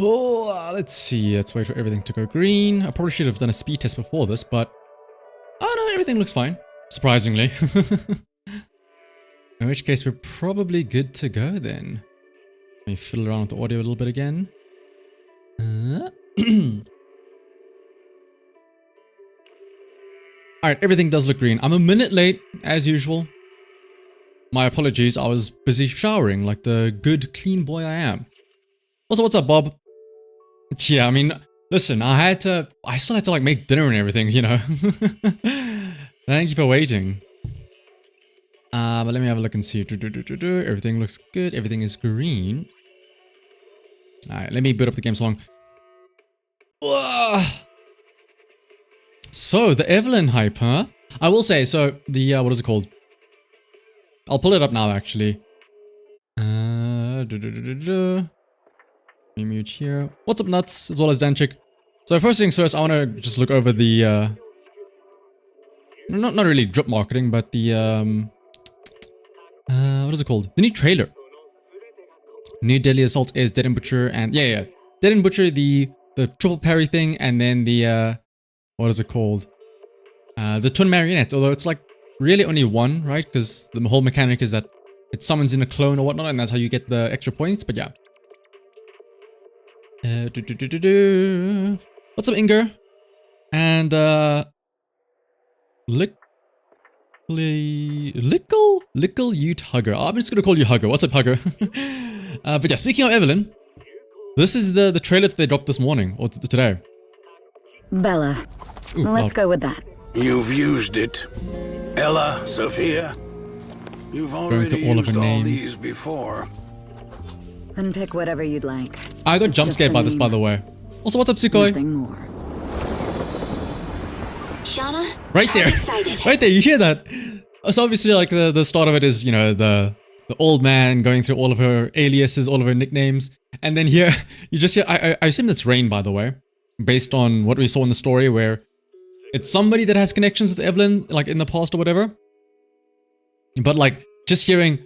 Oh, let's see. Let's wait for everything to go green. I probably should have done a speed test before this, but... Oh no, everything looks fine. Surprisingly. In which case, we're probably good to go then. Let me fiddle around with the audio a little bit again. Alright, everything does look green. I'm a minute late, as usual. My apologies, I was busy showering like the good, clean boy I am. Also, what's up, Bob? Yeah, I mean, listen, I still had to like make dinner and everything, you know. Thank you for waiting. But let me have a look and see. Everything looks good. Everything is green. Alright, let me boot up the game song. So, the Evelyn hype, huh? I will say, so, the, what is it called? I'll pull it up now, actually. Let me mute here. What's up, Nuts? As well as Danchik. So, first things first, I want to just look over the, not really drip marketing, but the, what is it called? The new trailer. New Deadly Assault is Dead and Butcher, and, yeah. Dead and Butcher, the triple parry thing, and then the, what is it called? The twin Marionette, although it's like really only one, right? Because the whole mechanic is that it summons in a clone or whatnot, and that's how you get the extra points, but yeah. What's up, Inger? And, Lickle Ute Hugger. I'm just gonna call you Hugger. What's up, Hugger? But yeah, speaking of Evelyn, this is the trailer that they dropped this morning, or today. Bella. Ooh, Let's go with that. You've used it. Ella, Sophia. You've already all of used her all names. these before. Then pick whatever you'd like. I got It's jump just scared a by this, name. by the way. Also, what's up, Sukhoi? Nothing more. Shauna? Right there. I'm excited. Right there, you hear that? So obviously, like, the start of it is, you know, the old man going through all of her aliases, all of her nicknames. And then here, you just hear, I assume that's Rain, by the way. Based on what we saw in the story, where it's somebody that has connections with Evelyn, like, in the past or whatever. But, like, just hearing,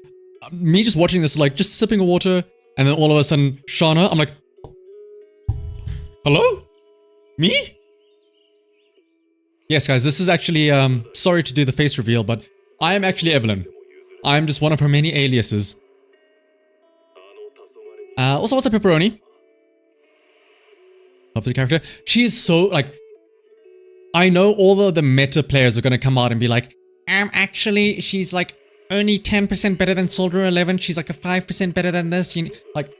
me just watching this, like, just sipping water, and then all of a sudden, Shauna, I'm like, hello? Me? Yes, guys, this is actually, sorry to do the face reveal, but I am actually Evelyn. I'm just one of her many aliases. Also, what's up, Pepperoni? Love the character. She is so, like, I know all of the meta players are going to come out and be like, actually, she's, like, only 10% better than Soldier 11. She's, like, a 5% better than this. Like,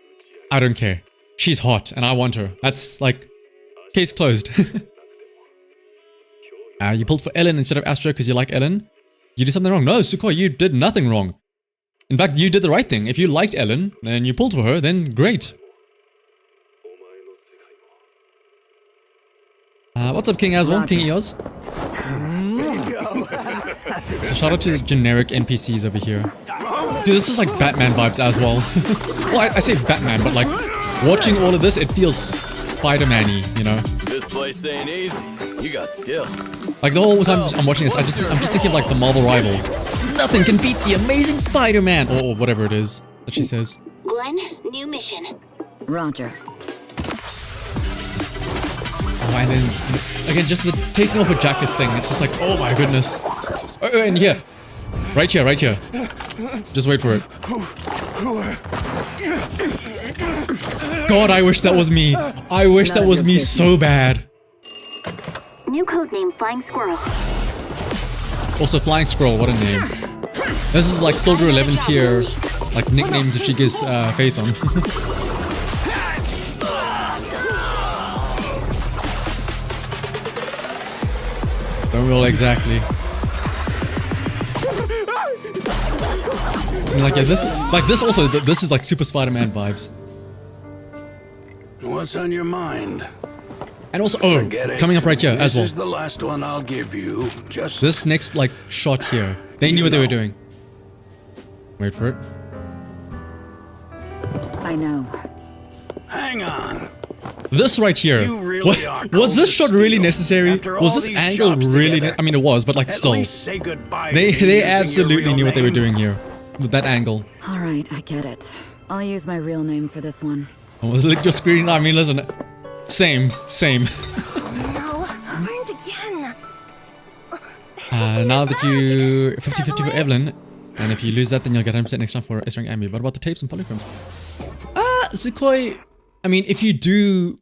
I don't care. She's hot, and I want her. That's, like, case closed. You pulled for Ellen instead of Astro because you like Ellen. You did something wrong. No, Sukhoi, you did nothing wrong. In fact, you did the right thing. If you liked Ellen, and you pulled for her, then great. What's up, King Aswell? King Eos? So shout out to the generic NPCs over here. Dude, this is like Batman vibes as well. Well, I say Batman, but like, watching all of this, it feels Spider-Man-y, you know? This place ain't easy. You got skill. Like the whole time I'm watching this, I'm just thinking of like the Marvel rivals. Nothing can beat the amazing Spider-Man! Or whatever it is that she says. Glenn, new mission. Roger. Oh, and then, again, just the taking off her jacket thing, it's just like, oh my goodness. Oh, and here. Right here, right here. Just wait for it. God, I wish that was me. I wish that was me so bad. New codename Flying Squirrel. Also, Flying Squirrel, what a name. This is like Soldier 11 tier, like nicknames if she gives Faith on. Don't roll exactly. I mean, like, yeah, this also, this is like Super Spider-Man vibes. What's on your mind? And also, oh, coming up right here as well. This is the last one I'll give you. Just This next, like, shot here. They knew what they were doing. Wait for it. I know. hang on. This right here. You really are was this shot really steel. necessary? After Was all this these angle jobs really? together, I mean, it was, but like At still, least say goodbye they to me using your absolutely real knew what they were name. doing here with that angle. All right, I get it. I'll use my real name for this one. Almost licked your screen. I mean, listen. Same. No, burned again. Now that you 50-50 for Evelyn, and if you lose that, then you'll get 100% next time for S rank Ambi. What about the tapes and polychromes? Sukhoi. I mean, if you do,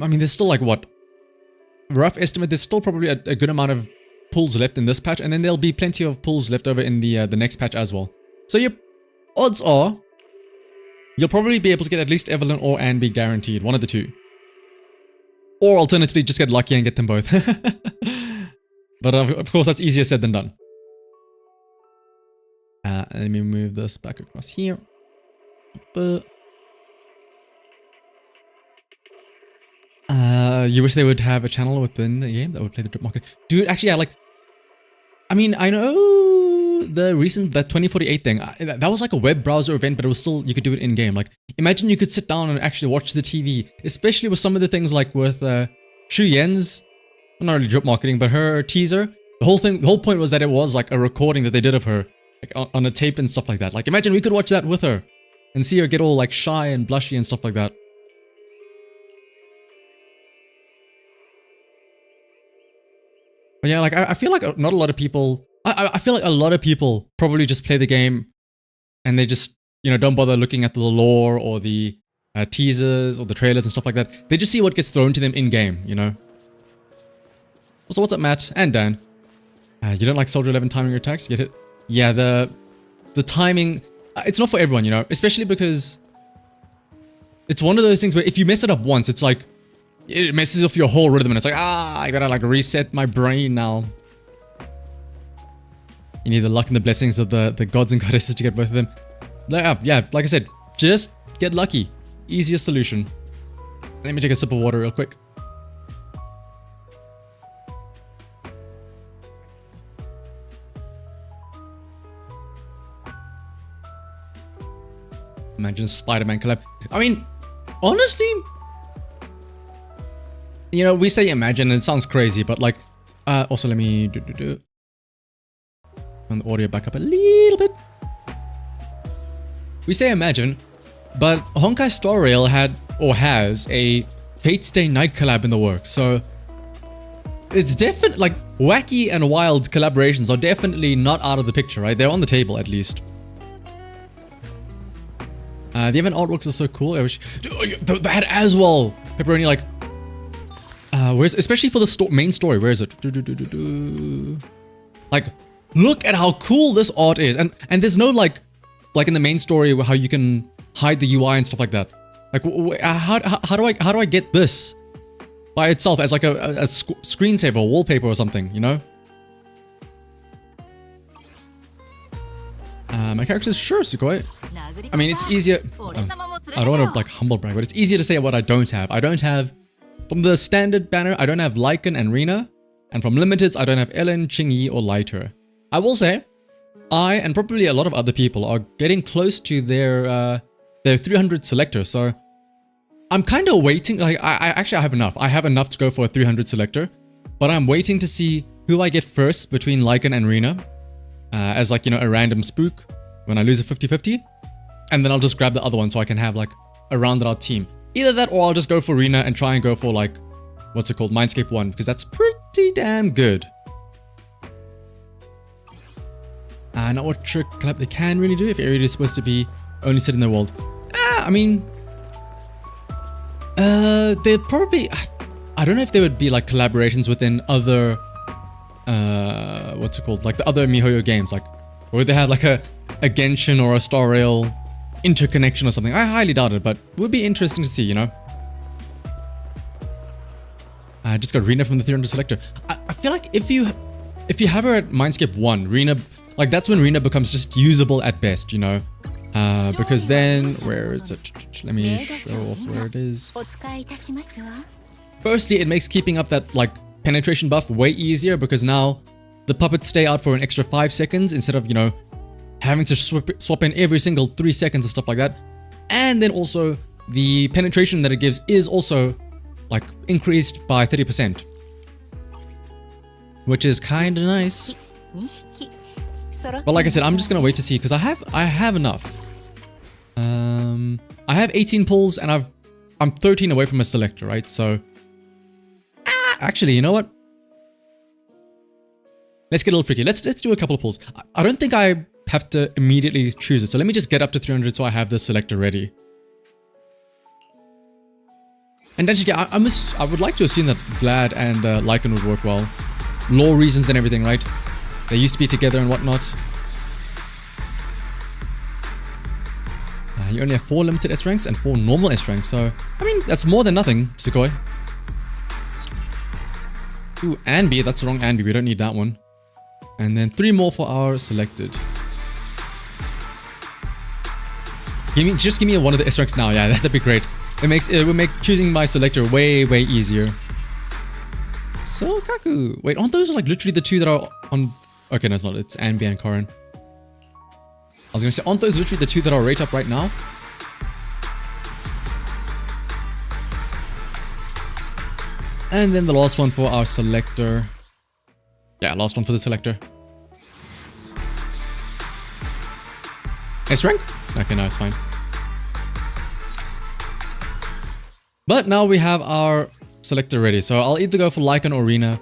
I mean, there's still like what? Rough estimate. There's still probably a good amount of pulls left in this patch, and then there'll be plenty of pulls left over in the next patch as well. So your odds are you'll probably be able to get at least Evelyn or Ambi guaranteed, one of the two. Or alternatively, just get lucky and get them both. But of course, that's easier said than done. Let me move this back across here. You wish they would have a channel within the game that would play the drip market. Dude, actually, I mean, I know that 2048 thing, that was like a web browser event, but it was still, you could do it in game. Like, imagine you could sit down and actually watch the TV, especially with some of the things like with Shu Yen's, not really drip marketing, but her teaser. The whole point was that it was like a recording that they did of her, like on a tape and stuff like that. Like, imagine we could watch that with her and see her get all like shy and blushy and stuff like that. But yeah, like I feel like not a lot of people. I feel like a lot of people probably just play the game, and they just, you know, don't bother looking at the lore or the teasers or the trailers and stuff like that. They just see what gets thrown to them in game, you know. Also, what's up, Matt and Dan? You don't like Soldier 11 timing your attacks? Get it? Yeah, the timing. It's not for everyone, you know, especially because it's one of those things where if you mess it up once, it's like it messes up your whole rhythm, and it's like, I gotta like reset my brain now. You need the luck and the blessings of the gods and goddesses to get both of them. Yeah, like I said, just get lucky. Easiest solution. Let me take a sip of water real quick. Imagine Spider-Man collab. I mean, honestly, you know, we say imagine and it sounds crazy, but like, also let me turn the audio back up a little bit. We say imagine, but Honkai Star Rail had or has a Fate Stay Night collab in the works, so it's definitely like wacky and wild collaborations are definitely not out of the picture, right? They're on the table at least. The event artworks are so cool. I wish that as well. Pepperoni, like, where's, especially for the main story. Where is it? Like, look at how cool this art is, and there's no like in the main story how you can hide the UI and stuff like that. Like, how do I get this by itself as like a screensaver, or wallpaper or something? You know. My character is sure, Sukhoi. I mean, it's easier. I don't want to like humble brag, but it's easier to say what I don't have. I don't have, from the standard banner, I don't have Lycan and Rina, and from limiteds, I don't have Ellen, Qingyi, or Lighter. I will say, I and probably a lot of other people are getting close to their 300 selector, so I'm kind of waiting. Like, I actually have enough. I have enough to go for a 300 selector, but I'm waiting to see who I get first between Lycan and Rina, as like, you know, a random spook when I lose a 50-50, and then I'll just grab the other one so I can have like a rounded out team. Either that, or I'll just go for Rina and try and go for like, what's it called, Mindscape 1, because that's pretty damn good. Not what trick collab they can really do if area is supposed to be only set in the world. I mean, they'd probably, I don't know if there would be like collaborations within other, what's it called, like the other MiHoYo games, like, or they had like a Genshin or a Star Rail interconnection or something. I highly doubt it, but it would be interesting to see, you know. I just got Rina from the 300 selector. I feel like if you have her at Mindscape 1, Rina, like that's when Rina becomes just usable at best, you know. Because then, where is it? Let me show off where it is. Firstly, it makes keeping up that like penetration buff way easier, because now the puppets stay out for an extra 5 seconds instead of, you know, having to swap in every single 3 seconds and stuff like that. And then also the penetration that it gives is also like increased by 30%, which is kind of nice. But like I said, I'm just gonna wait to see, because I have enough. I have 18 pulls and I'm 13 away from a selector, right? So, actually, you know what? Let's get a little freaky. Let's do a couple of pulls. I don't think I have to immediately choose it. So let me just get up to 300 so I have the selector ready. And then I would like to assume that Vlad and Lycan would work well. Law reasons and everything, right? They used to be together and whatnot. You only have 4 limited S ranks and 4 normal S ranks. So, I mean, that's more than nothing, Sukoi. Ooh, and B. That's the wrong and B. We don't need that one. And then 3 more for our selected. Just give me one of the S ranks now. Yeah, that'd be great. It will make choosing my selector way easier. So Kaku. Wait, aren't those like literally the 2 that are on? Okay, no, it's not. It's Anbi and Corin. I was gonna say, aren't those literally the 2 that are right up right now? And then the last one for our selector. Yeah, last one for the selector. S rank? Okay, no, it's fine. But now we have our selector ready. So I'll either go for Lycan or Rena,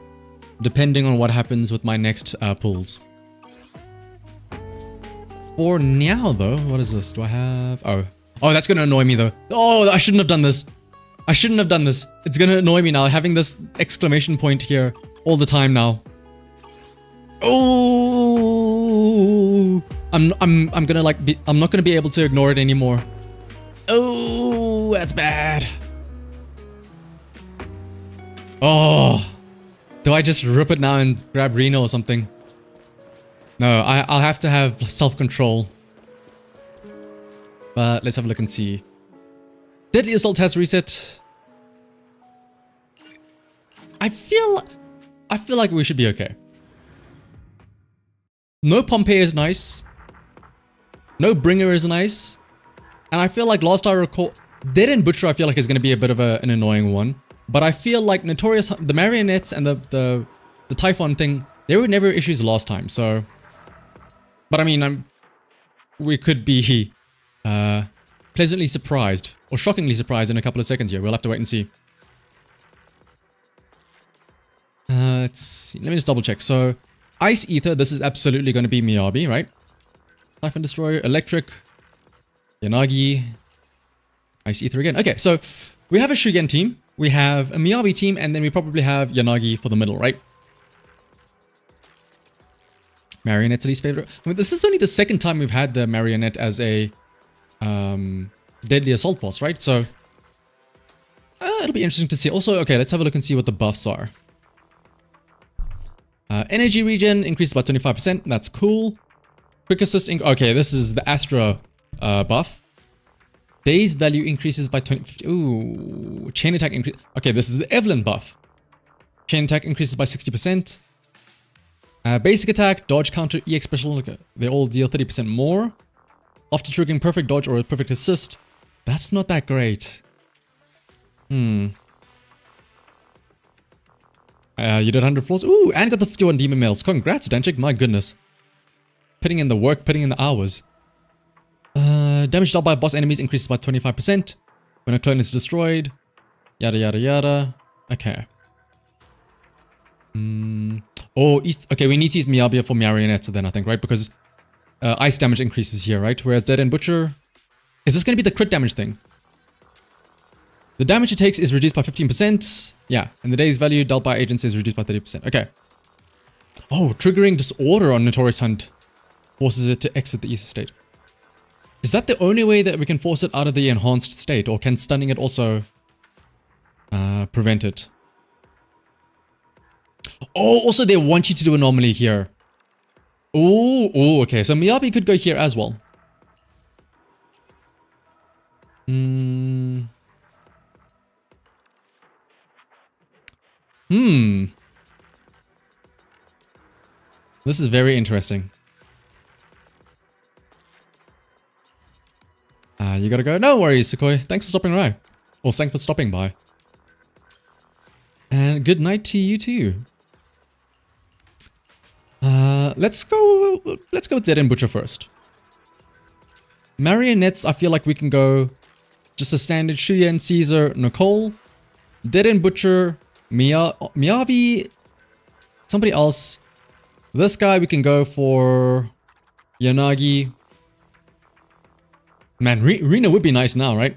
depending on what happens with my next pulls. For now, though, what is this? Do I have... Oh, that's going to annoy me, though. Oh, I shouldn't have done this. I shouldn't have done this. It's going to annoy me now, having this exclamation point here all the time now. Oh, I'm gonna like I'm not gonna be able to ignore it anymore. Oh, that's bad. Oh, do I just rip it now and grab Reno or something? No, I'll have to have self-control. But let's have a look and see. Deadly Assault has reset. I feel like we should be okay. No Pompeii is nice. No Bringer is nice. And I feel like last I recall, Dead and Butcher I feel like is going to be a bit of an annoying one. But I feel like Notorious, the Marionettes and the Typhon thing, there were never issues last time, so... But I mean, we could be pleasantly surprised, or shockingly surprised in a couple of seconds here. We'll have to wait and see. Let's see. Let me just double check. So, Ice Ether, this is absolutely going to be Miyabi, right? Typhon Destroyer, Electric, Yanagi, Ice Ether again. Okay, so we have a Shugen team, we have a Miyabi team, and then we probably have Yanagi for the middle, right? Marionette's least favorite. I mean, this is only the second time we've had the Marionette as a Deadly Assault boss, right? So it'll be interesting to see. Also, okay, let's have a look and see what the buffs are. Energy regen increases by 25%. That's cool. Quick assist. Okay, this is the Astra buff. Daze value increases by 20. Ooh, chain attack increase. Okay, this is the Evelyn buff. Chain attack increases by 60%. Basic attack, dodge, counter, EX special. They all deal 30% more. After triggering perfect dodge or a perfect assist. That's not that great. You did 100 floors. Ooh, and got the 51 demon medals. Congrats, Danchik. My goodness. Putting in the work, putting in the hours. Damage dealt by boss enemies increases by 25% when a clone is destroyed. Yada, yada, yada. Okay. Okay, we need to use Miyabi for Marionette then, I think, right? Because ice damage increases here, right? Whereas Dead and Butcher... Is this going to be the crit damage thing? The damage it takes is reduced by 15%. Yeah, and the day's value dealt by agents is reduced by 30%. Okay. Oh, triggering disorder on Notorious Hunt forces it to exit the ether state. Is that the only way that we can force it out of the enhanced state? Or can stunning it also prevent it? Oh, also they want you to do an anomaly here. Oh, okay. So Miyabi could go here as well. This is very interesting. You gotta go. No worries, Sukoi. Thanks for stopping by. Or thanks for stopping by. And good night to you too. Let's go with Dead and Butcher first. Marionettes, I feel like we can go just a standard Shuyen, Caesar, Nicole, Dead End Butcher, Miyabi, somebody else. This guy we can go for Yanagi. Man, Rena would be nice now, right?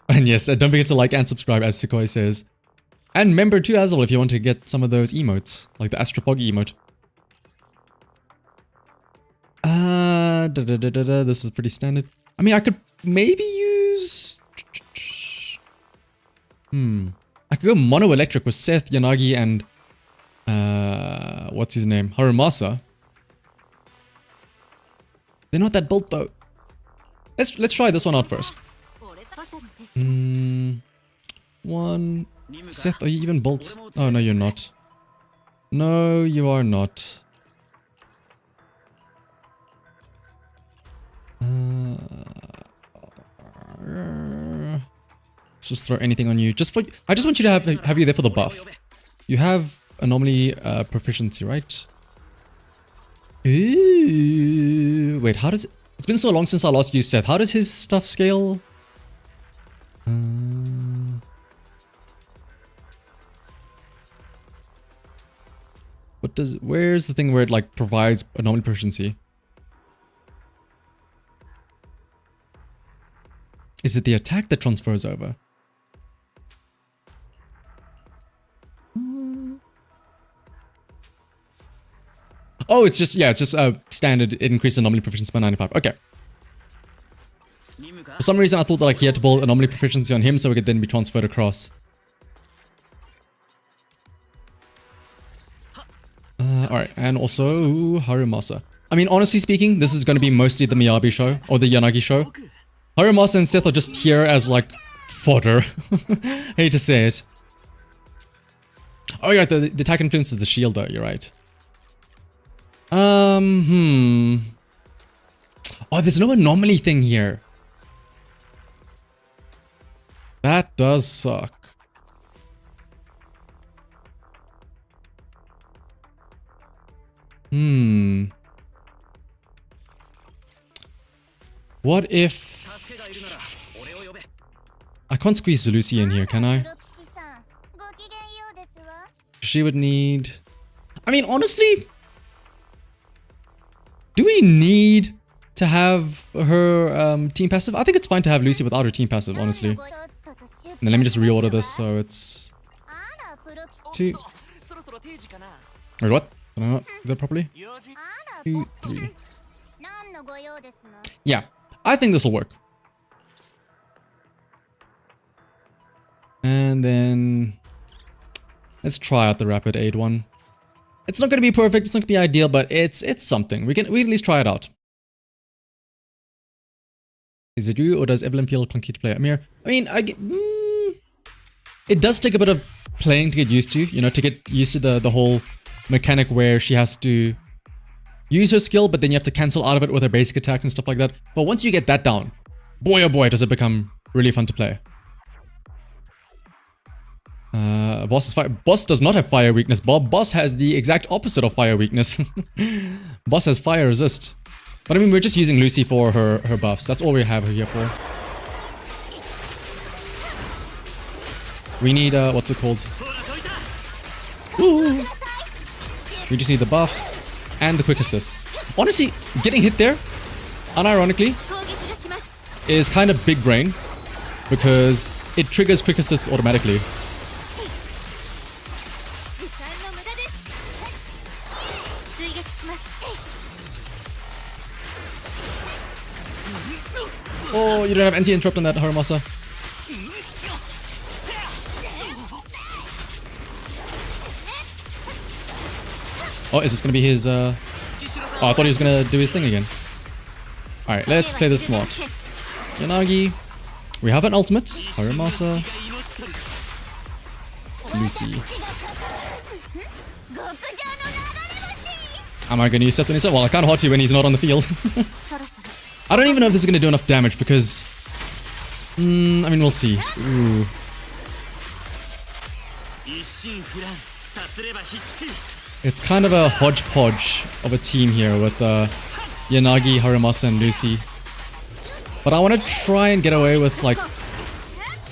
And yes, don't forget to like and subscribe, as Sequoia says. And member too as well if you want to get some of those emotes, like the Astropog emote. This is pretty standard. I mean, I could maybe use... I could go mono electric with Seth, Yanagi, and... what's his name? Harumasa. They're not that built though. Let's try this one out first. One... Seth, are you even built? Oh, no, you're not. No, you are not. Let's just throw anything on you. I just want you to have you there for the buff. You have anomaly proficiency, right? Ooh, wait, how does it... It's been so long since I last used Seth. How does his stuff scale? Where's the thing where it like provides anomaly proficiency? Is it the attack that transfers over? Oh, it's just a standard increase anomaly proficiency by 95. Okay. For some reason I thought that like he had to build anomaly proficiency on him so it could then be transferred across. Alright, and also Harumasa. I mean, honestly speaking, this is going to be mostly the Miyabi show, or the Yanagi show. Harumasa and Seth are just here as like fodder. Hate to say it. Oh, you're right, the attack influences the shield though, you're right. Oh, there's no anomaly thing here. That does suck. What if... I can't squeeze Lucy in here, can I? She would need... I mean, honestly... Do we need to have her team passive? I think it's fine to have Lucy without her team passive, honestly. And then let me just reorder this so it's... 2... Wait, what? Did I not do that properly? 2, 3... Yeah, I think this will work. And then... Let's try out the rapid aid one. It's not going to be perfect, it's not going to be ideal, but it's something. We can at least try it out. Is it you or does Evelyn feel clunky to play? Amir? I mean, it does take a bit of playing to get used to, you know, to get used to the whole mechanic where she has to use her skill, but then you have to cancel out of it with her basic attacks and stuff like that. But once you get that down, boy oh boy, does it become really fun to play. Boss does not have fire weakness, Bob. Boss has the exact opposite of fire weakness. Boss has fire resist. But I mean, we're just using Lucy for her buffs. That's all we have her here for. We need, what's it called? Ooh. We just need the buff and the quick assist. Honestly, getting hit there, unironically, is kind of big brain because it triggers quick assist automatically. Oh, you don't have anti-interrupt on that, Harumasa. Oh, is this gonna be his, Oh, I thought he was gonna do his thing again. Alright, let's play this smart. Yanagi. We have an ultimate. Harumasa. Lucy. Am I gonna use Seth when he's... Well, I can't hot you when he's not on the field. I don't even know if this is gonna do enough damage because... I mean, we'll see. Ooh. It's kind of a hodgepodge of a team here with Yanagi, Harumasa, and Lucy. But I want to try and get away with like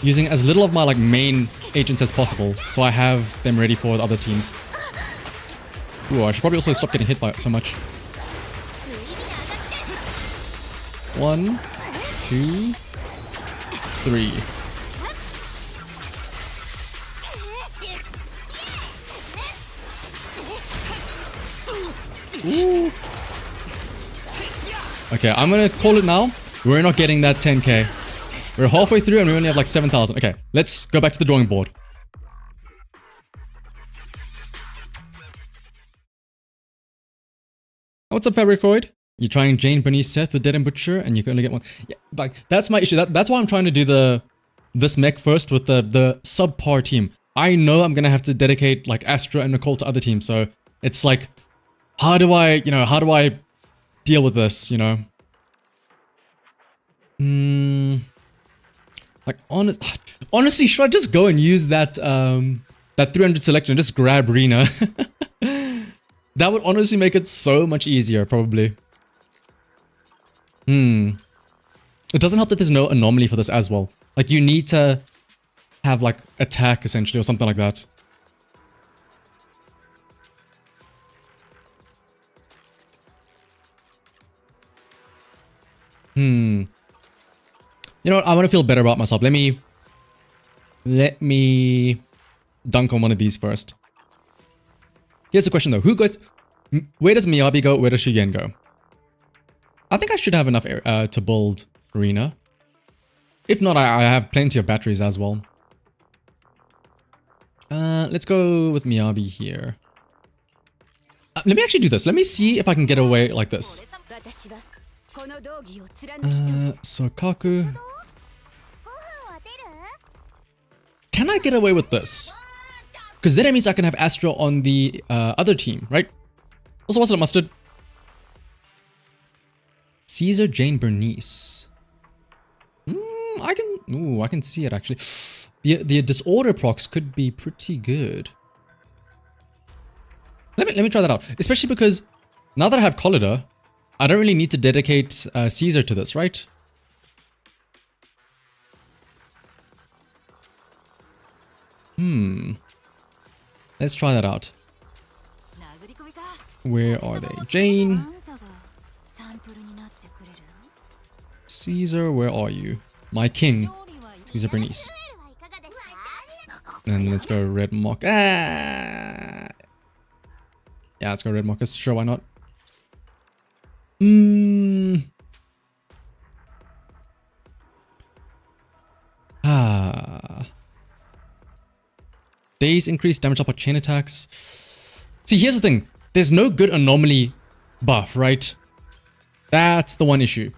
using as little of my like main agents as possible, so I have them ready for the other teams. Ooh, I should probably also stop getting hit by it so much. 1, 2, 3. Ooh. Okay, I'm gonna call it now. We're not getting that 10k. We're halfway through and we only have like 7,000. Okay, let's go back to the drawing board. What's up, Fabricoid? You're trying Jane, Bernice, Seth with Dead and Butcher, and you can only get one. Yeah, like that's my issue. That's why I'm trying to do this mech first with the subpar team. I know I'm gonna have to dedicate like Astra and Nicole to other teams, so it's like, how do I deal with this? Like honestly, should I just go and use that 300 selector and just grab Rena? That would honestly make it so much easier, probably. It doesn't help that there's no anomaly for this as well. Like you need to have like attack essentially or something like that. You know what? I want to feel better about myself. Let me dunk on one of these first. Here's the question though. Where does Miyabi go? Where does Shugen go? I think I should have enough to build Arena. If not, I have plenty of batteries as well. Let's go with Miyabi here. Let me actually do this. Let me see if I can get away like this. So Kaku. Can I get away with this? Because then it means I can have Astra on the other team, right? Also, what's up, Mustard? Caesar, Jane, Bernice. I can see it actually. The disorder procs could be pretty good. Let me try that out. Especially because now that I have Collider, I don't really need to dedicate Caesar to this, right? Let's try that out. Where are they? Jane. Caesar, where are you? My king. Caesar Bernice. And let's go Red Mock. Yeah, let's go Red Mock. Sure, why not? Days increase damage up by chain attacks. See, here's the thing. There's no good anomaly buff, right? That's the one issue.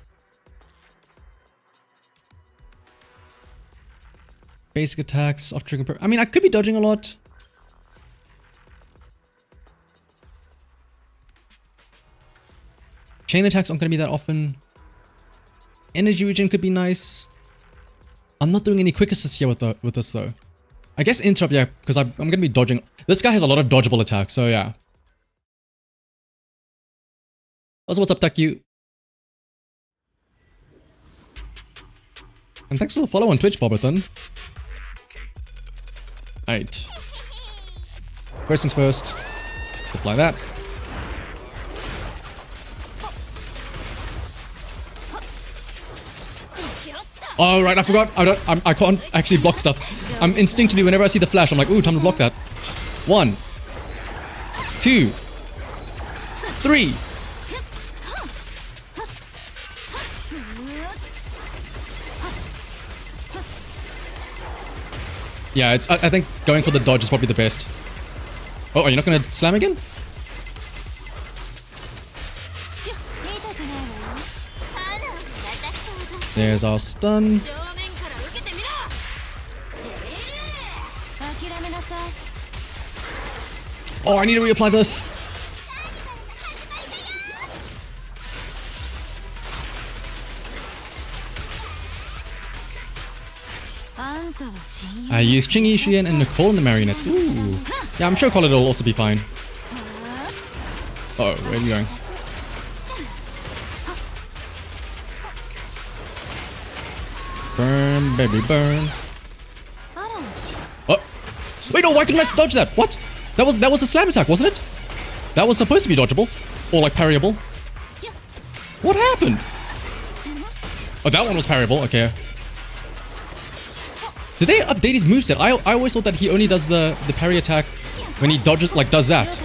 Basic attacks, off trigger. I mean, I could be dodging a lot. Chain attacks aren't going to be that often. Energy regen could be nice. I'm not doing any quick assists here with this though. I guess interrupt, yeah, because I'm going to be dodging. This guy has a lot of dodgeable attacks, so yeah. Also, what's up, Taku? And thanks for the follow on Twitch, Bobathan. Alright. First things first. Apply that. Oh, right, I forgot. I can't actually block stuff. I'm instinctively, whenever I see the flash, I'm like, ooh, time to block that. 1, 2, 3. Yeah, I think going for the dodge is probably the best. Oh, are you not going to slam again? There's our stun. Oh, I need to reapply this. I use Chingy, Shien, and Nicole in the Marionettes. Ooh. Yeah, I'm sure Collider will also be fine. Uh oh, where are you going? Burn, baby, burn. Oh. Wait, no, why couldn't I dodge that? What? That was a slam attack, wasn't it? That was supposed to be dodgeable. Or like parryable. What happened? Oh, that one was parryable, okay. Did they update his moveset? I always thought that he only does the parry attack when he dodges, like does that.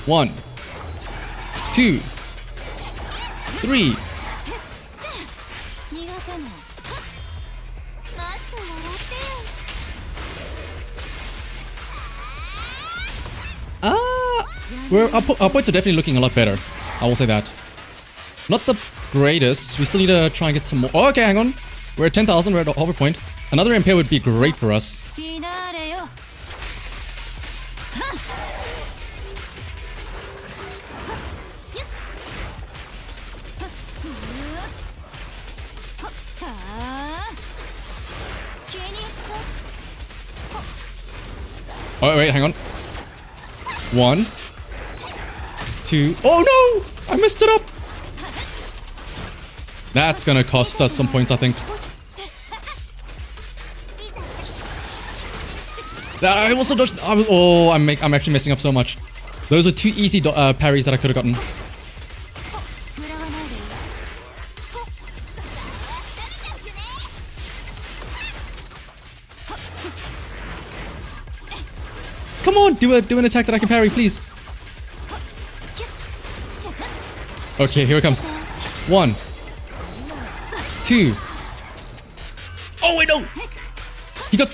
1, 2, 3. Our points are definitely looking a lot better. I will say that. Not the greatest. We still need to try and get some more. Oh, okay, hang on. We're at 10,000. We're at a hover point. Another impair would be great for us. Oh, wait, hang on. 1, 2. Oh no! I messed it up! That's gonna cost us some points, I think. I also dodged. Oh, I'm actually messing up so much. Those are 2 easy parries that I could have gotten. Come on, do an attack that I can parry, please. Okay, here it comes. 1, 2. Oh wait, no! He got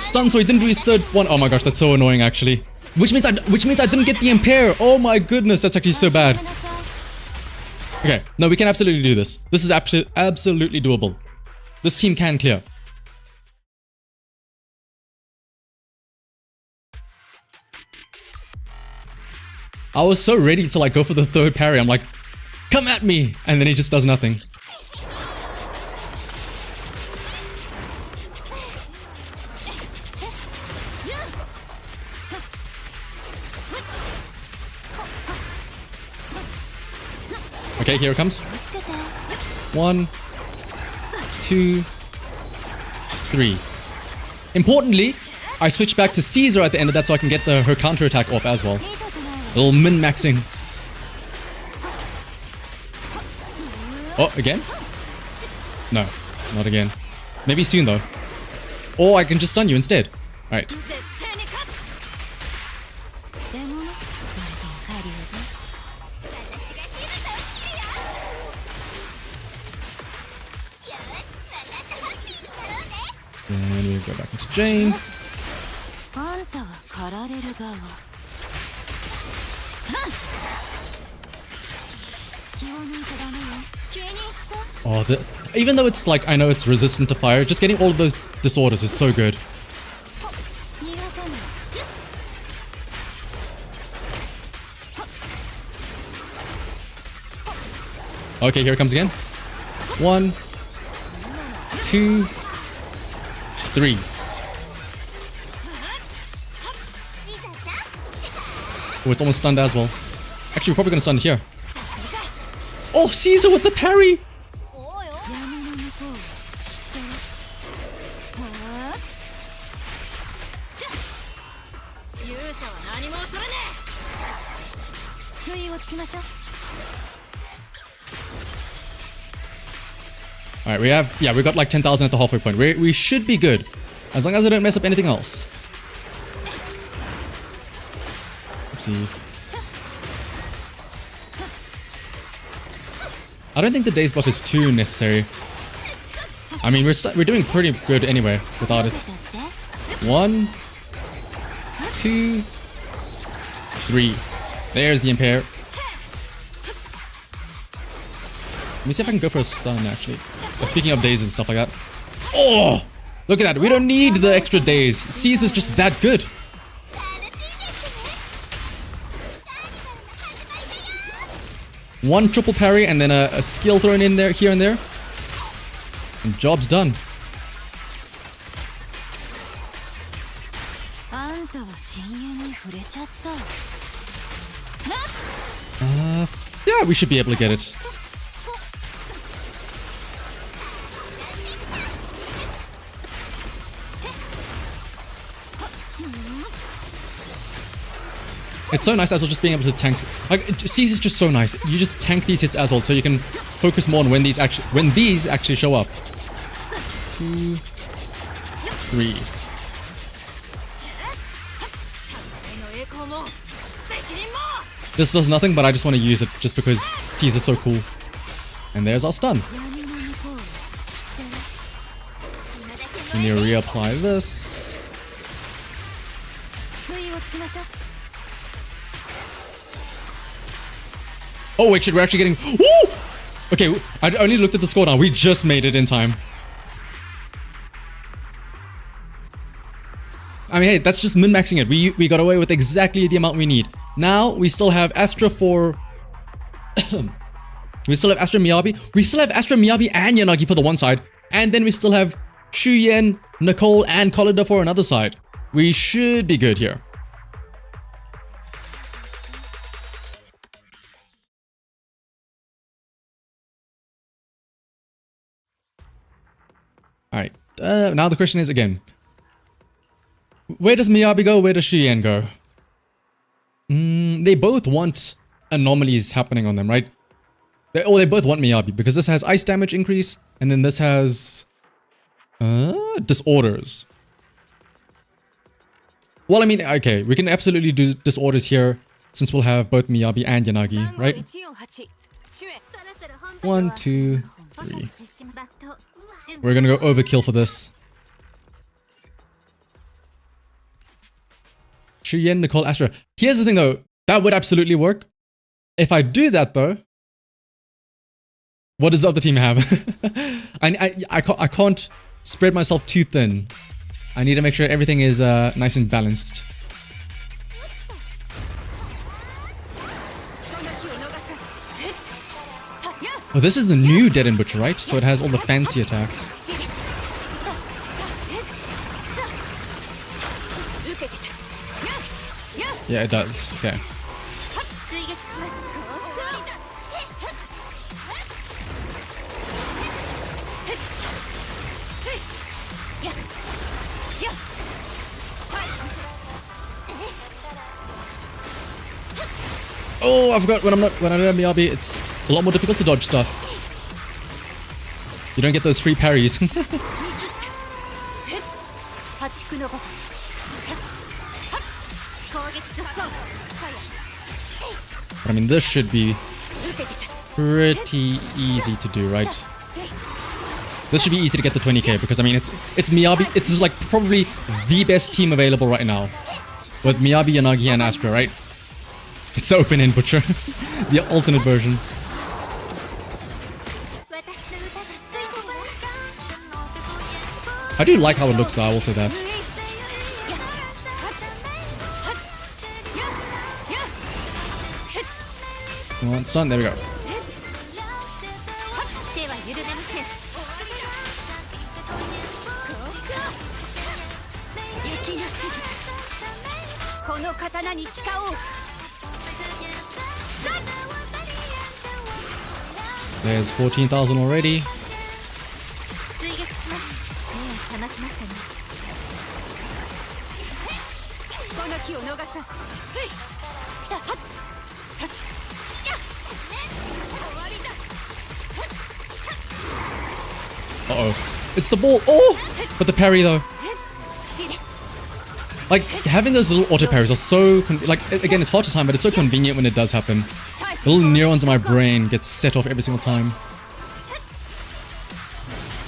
stunned, so he didn't do his third one. Oh my gosh, that's so annoying, actually. Which means I didn't get the impair. Oh my goodness, that's actually so bad. Okay, no, we can absolutely do this. This is absolutely doable. This team can clear. I was so ready to like go for the third parry. I'm like, come at me! And then he just does nothing. Okay, here it comes. 1, 2, 3. Importantly, I switch back to Caesar at the end of that so I can get her counter attack off as well. A little min-maxing. Oh, again? No, not again. Maybe soon though. Or I can just stun you instead. Alright. Then we go back into Jane. Oh, even though it's like, I know it's resistant to fire, just getting all of those disorders is so good. Okay, here it comes again. 1, 2, 3. Oh, it's almost stunned as well. Actually, we're probably gonna stun it here. Oh, Caesar with the parry! Alright, we got like 10,000 at the halfway point. We should be good. As long as I don't mess up anything else. Oopsie. I don't think the daze buff is too necessary. I mean, we're doing pretty good anyway without it. 1, 2, 3. There's the impair. Let me see if I can go for a stun, actually. Speaking of days and stuff like that. Oh! Look at that. We don't need the extra days. Caesar's just that good. One triple parry and then a skill thrown in there, here and there. And job's done. Yeah, we should be able to get it. It's so nice as well just being able to tank. Like, Seize is just so nice. You just tank these hits as well, so you can focus more on when these actually show up. 2, 3. This does nothing, but I just want to use it just because Seize is so cool. And there's our stun. And you reapply this. Oh wait, shit, we're actually getting... Woo! Okay, I only looked at the score now. We just made it in time. I mean, hey, that's just min-maxing it. We got away with exactly the amount we need. Now, we still have Astra for... we still have Astra Miyabi. We still have Astra Miyabi and Yanagi for the one side. And then we still have Shuyen, Nicole, and Collida for another side. We should be good here. Alright, now the question is again, where does Miyabi go, where does Shuyen go? They both want anomalies happening on them, right? They both want Miyabi, because this has ice damage increase, and then this has... disorders. Well, I mean, okay, we can absolutely do disorders here, since we'll have both Miyabi and Yanagi, right? 1, 2, 3. We're gonna go overkill for this. Shuyen, Nicole, Astra. Here's the thing though, that would absolutely work. If I do that though, what does the other team have? I can't spread myself too thin. I need to make sure everything is nice and balanced. Oh, this is the new Dead End Butcher, right? So it has all the fancy attacks. Yeah, it does. Okay. Oh, I forgot when I don't have Miyabi, it's a lot more difficult to dodge stuff. You don't get those free parries. But I mean, this should be pretty easy to do, right? This should be easy to get the 20k because I mean, it's Miyabi. It's just like probably the best team available right now, with Miyabi, Yanagi, and Astra, right? It's the open-end Butcher. The alternate version. I do like how it looks, I will say that. Well, it's done. There we go. There's 14,000 already. Uh-oh. It's the ball. Oh! But the parry though. Like, having those little auto parries are so... like, again, it's hard to time, but it's so convenient when it does happen. The little neurons in my brain get set off every single time.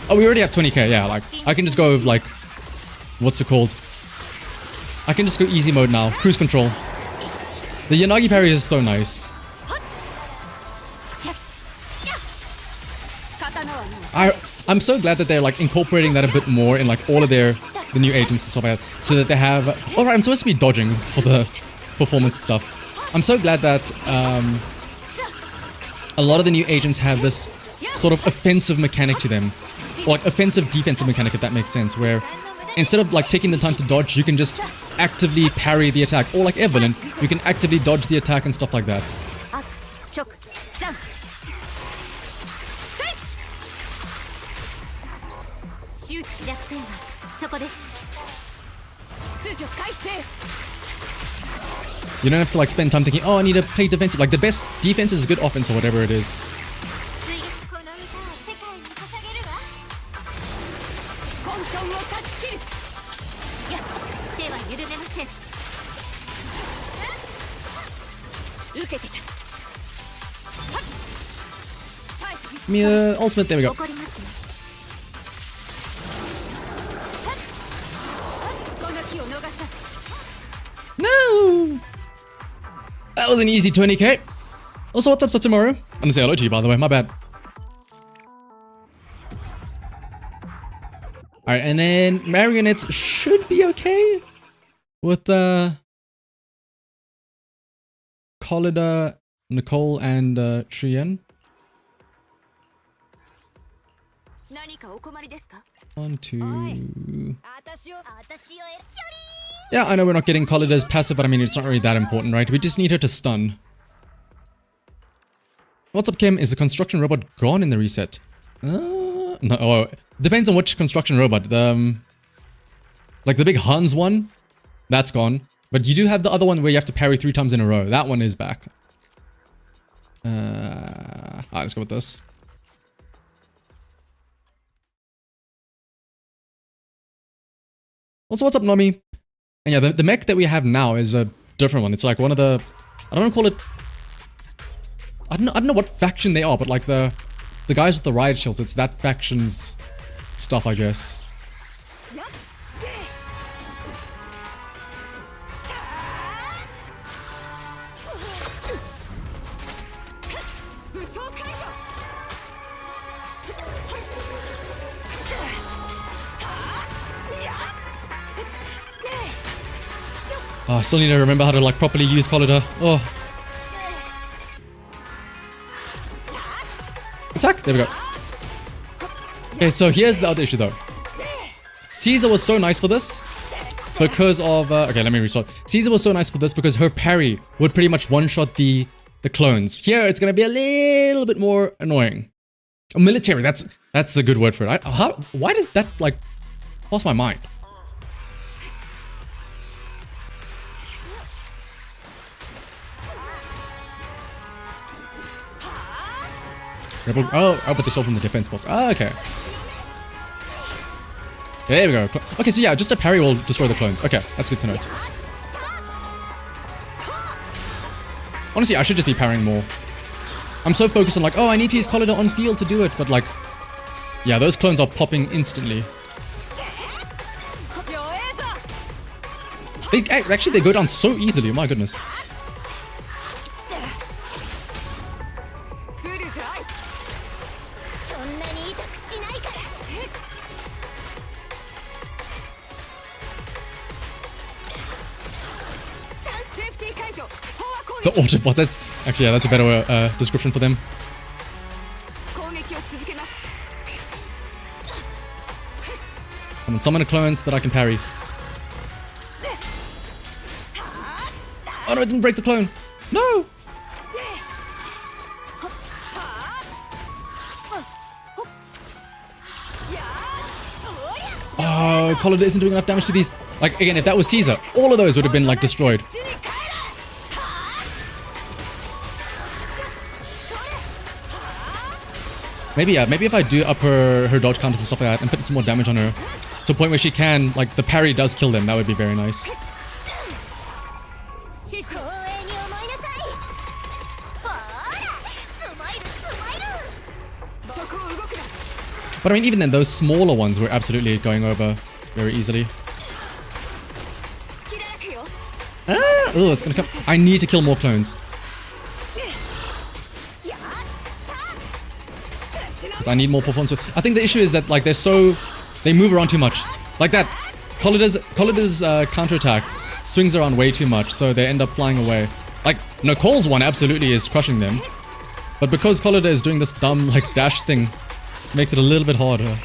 Oh, we already have 20k, yeah, like, I can just go with, like... what's it called? I can just go easy mode now. Cruise control. The Yanagi parry is so nice. I'm so glad that they're, like, incorporating that a bit more in, like, all of the new agents and stuff like that, so that they have... Alright, I'm supposed to be dodging for the performance stuff. I'm so glad that a lot of the new agents have this sort of offensive mechanic to them. Or, like, offensive defensive mechanic, if that makes sense, where instead of, like, taking the time to dodge, you can just actively parry the attack. Or, like Evelyn, you can actively dodge the attack and stuff like that. You don't have to like spend time thinking, oh, I need to play defensive. Like the best defense is good offense or whatever it is. Ultimate, there we go. No! That was an easy 20k. Also, what's up, Satomaru? I'm gonna say hello to you, by the way, my bad. Alright, and then Marionettes should be okay with Collida, Nicole, and Shuyen. 1, 2. Yeah, I know we're not getting Collida's passive, but I mean, it's not really that important, right? We just need her to stun. What's up, Kim? Is the construction robot gone in the reset? No, oh, depends on which construction robot. Like the big Hans one, that's gone. But you do have the other one where you have to parry 3 times in a row. That one is back. Alright, let's go with this. Also, what's up, Nomi? And yeah, the mech that we have now is a different one. It's like one of the... I don't want to call it... I don't know what faction they are, but like the guys with the riot shield, it's that faction's stuff, I guess. Oh, I still need to remember how to like properly use Collida. Oh. Attack! There we go. Okay, so here's the other issue though. Caesar was so nice for this because of... okay, let me restart. Caesar was so nice for this because her parry would pretty much one-shot the clones. Here, it's going to be a little bit more annoying. Military, that's the good word for it. Why did that, like, cross my mind? Oh, but they sold from the defense post. Oh, okay. There we go. Okay, so yeah, just a parry will destroy the clones. Okay, that's good to note. Honestly, I should just be parrying more. I'm so focused on like, oh, I need to use Collida on field to do it, but like, yeah, those clones are popping instantly. Actually, they go down so easily. My goodness. The Autobots, that's actually, yeah, that's a better description for them. Come on, summon a clone so that I can parry. Oh no, it didn't break the clone. No! Oh, Collida isn't doing enough damage to these. Like, again, if that was Caesar, all of those would have been, like, destroyed. Maybe, yeah, maybe if I do up her dodge counters and stuff like that and put some more damage on her to a point where she can, like, the parry does kill them, that would be very nice. But I mean, even then, those smaller ones were absolutely going over very easily. Ah! Oh, it's gonna come. I need to kill more clones. Because I need more performance. I think the issue is that, like, they move around too much. Like that. Collida's counterattack swings around way too much, so they end up flying away. Like, Nicole's one absolutely is crushing them. But because Collida is doing this dumb, like, dash thing, makes it a little bit harder.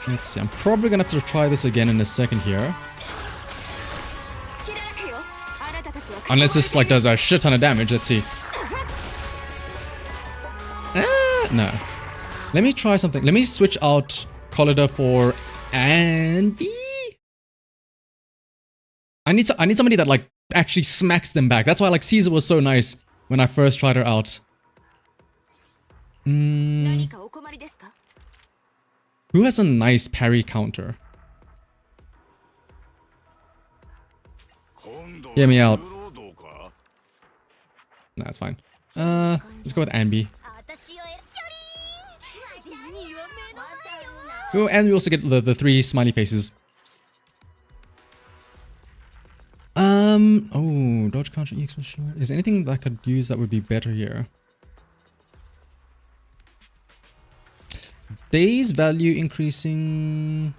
Let's see. I'm probably gonna have to try this again in a second here. Unless this like does a shit ton of damage. Let's see. No. Let me try something. Let me switch out Collider for Andy. I need somebody that like actually smacks them back. That's why like Caesar was so nice when I first tried her out. Who has a nice parry counter? Hear me out. Nah, it's fine. Let's go with Ambi. Oh, and we also get the 3 smiley faces. Oh, dodge counter EX machine. Is there anything that I could use that would be better here? Days value increasing.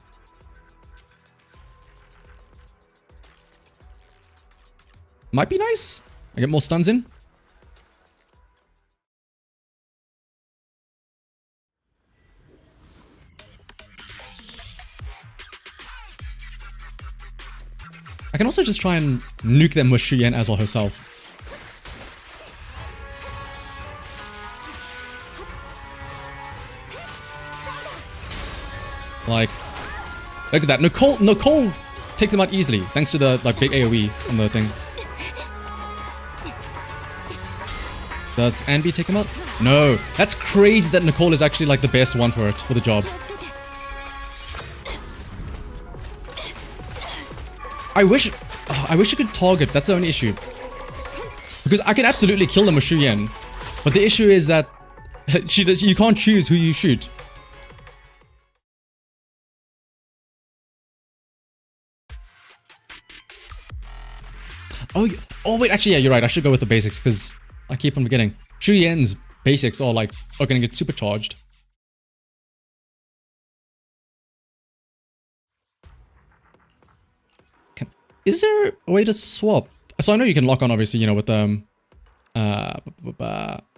Might be nice. I get more stuns in. I can also just try and nuke them with Shuyen as well herself. Like, look at that. Nicole takes them out easily thanks to the like big AoE on the thing. Does Anby take him out? No. That's crazy that Nicole is actually like the best one for it, for the job. I wish you could target. That's the only issue. Because I can absolutely kill them with Shuyen. But the issue is that you can't choose who you shoot. Oh wait, actually, yeah, you're right. I should go with the basics because I keep on forgetting. Shuyen's basics are going to get supercharged. Is there a way to swap? So I know you can lock on, obviously, you know, with the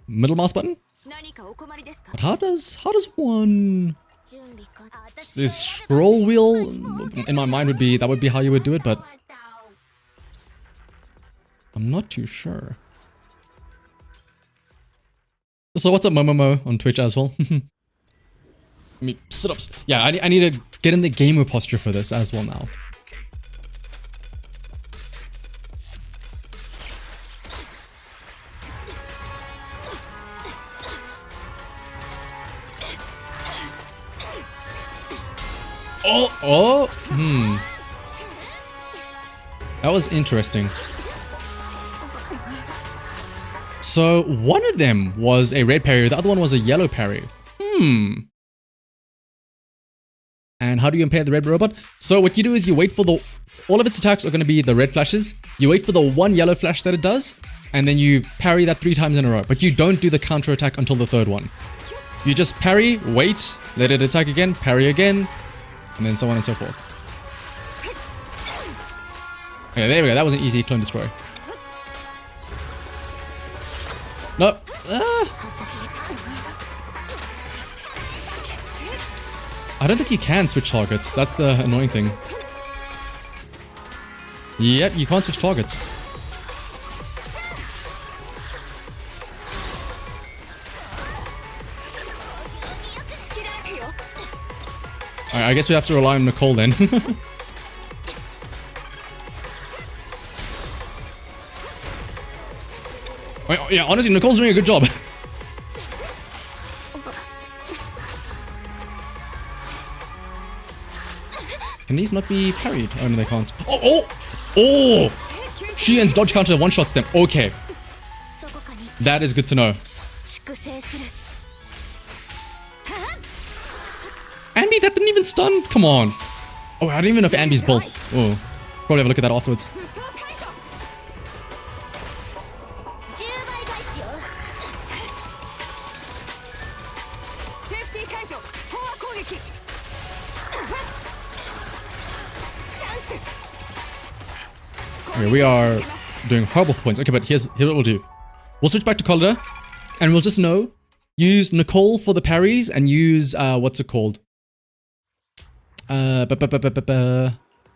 middle mouse button. But how does one? Is scroll wheel? In my mind would be how you would do it, but I'm not too sure. So what's up, Momomo on Twitch as well? I mean, sit-ups. Yeah, I need to get in the gamer posture for this as well now. That was interesting. So one of them was a red parry, the other one was a yellow parry. And how do you impair the red robot? So what you do is you wait for all of its attacks are going to be the red flashes. You wait for the one yellow flash that it does, and then you parry that 3 times in a row. But you don't do the counter attack until the 3rd one. You just parry, wait, let it attack again, parry again, and then so on and so forth. Okay, there we go. That was an easy clone destroy. No. I don't think you can switch targets. That's the annoying thing. Yep, you can't switch targets. Alright, I guess we have to rely on Nicole then. Yeah, honestly, Nicole's doing a good job. Can these not be parried? Oh, no, they can't. Oh! Shuyen's dodge counter one-shots them. Okay. That is good to know. Ambi, that didn't even stun? Come on. Oh, I don't even know if Ambi's built. Oh, probably have a look at that afterwards. Okay, we are doing horrible points. Okay, but here's what we'll do. We'll switch back to Collider, and we'll just use Nicole for the parries, and use, what's it called?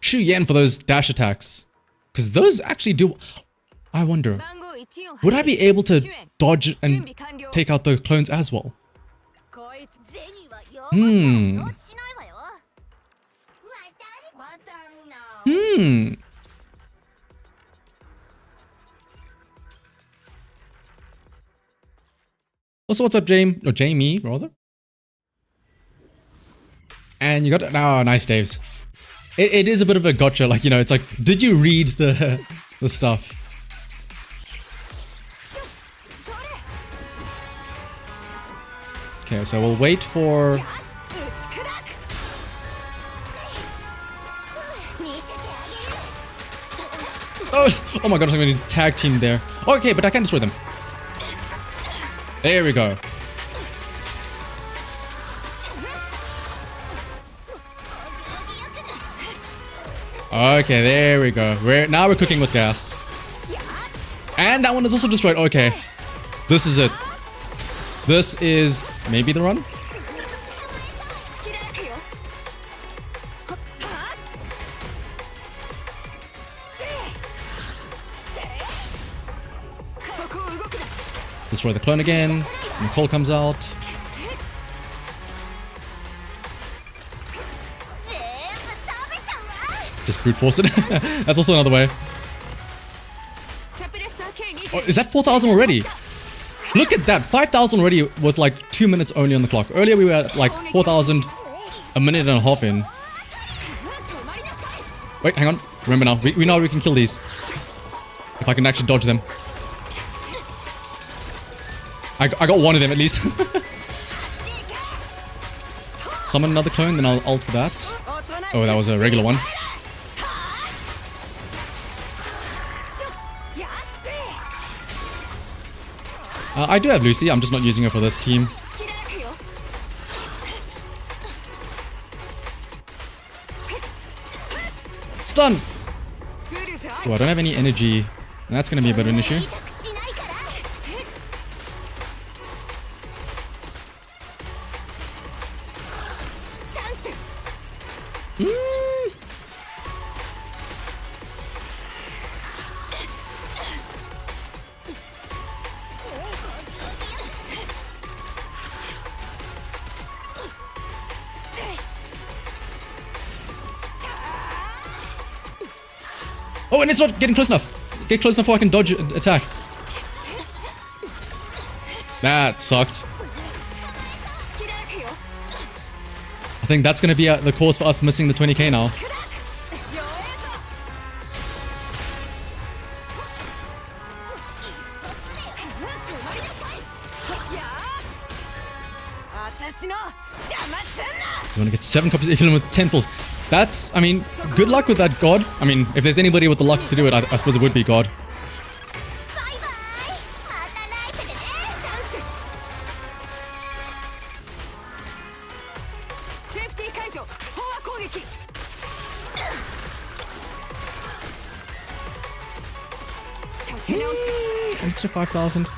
Shu Yen for those dash attacks. Because those actually do... I wonder, would I be able to dodge and take out the clones as well? Hmm. Hmm. Also, what's up, Jamie? Or Jamie, rather. And you got... Oh, nice, Daves. It is a bit of a gotcha. Like, you know, it's like, did you read the stuff? Okay, so we'll wait for... Oh my god, I'm going to tag team there. Okay, but I can destroy them. There we go. Okay, there we go. Now we're cooking with gas. And that one is also destroyed. Okay. This is it. This is maybe the run? Destroy the clone again. Nicole comes out. Just brute force it. That's also another way. Oh, is that 4,000 already? Look at that. 5,000 already with like 2 minutes only on the clock. Earlier we were at like 4,000 a minute and a half in. Wait, hang on. Remember now. We know we can kill these. If I can actually dodge them. I got one of them at least. Summon another clone, then I'll ult for that. Oh, that was a regular one. I do have Lucy, I'm just not using her for this team. Stun! Oh, I don't have any energy. That's gonna be a bit of an issue. Oh, and it's not getting close enough. Get close enough so I can dodge attack. That sucked. I think that's going to be the cause for us missing the 20k now. You want to get 7 copies of Evelyn with 10 pulls. That's, I mean, good luck with that, God. I mean, if there's anybody with the luck to do it, I suppose it would be God. Extra 5,000.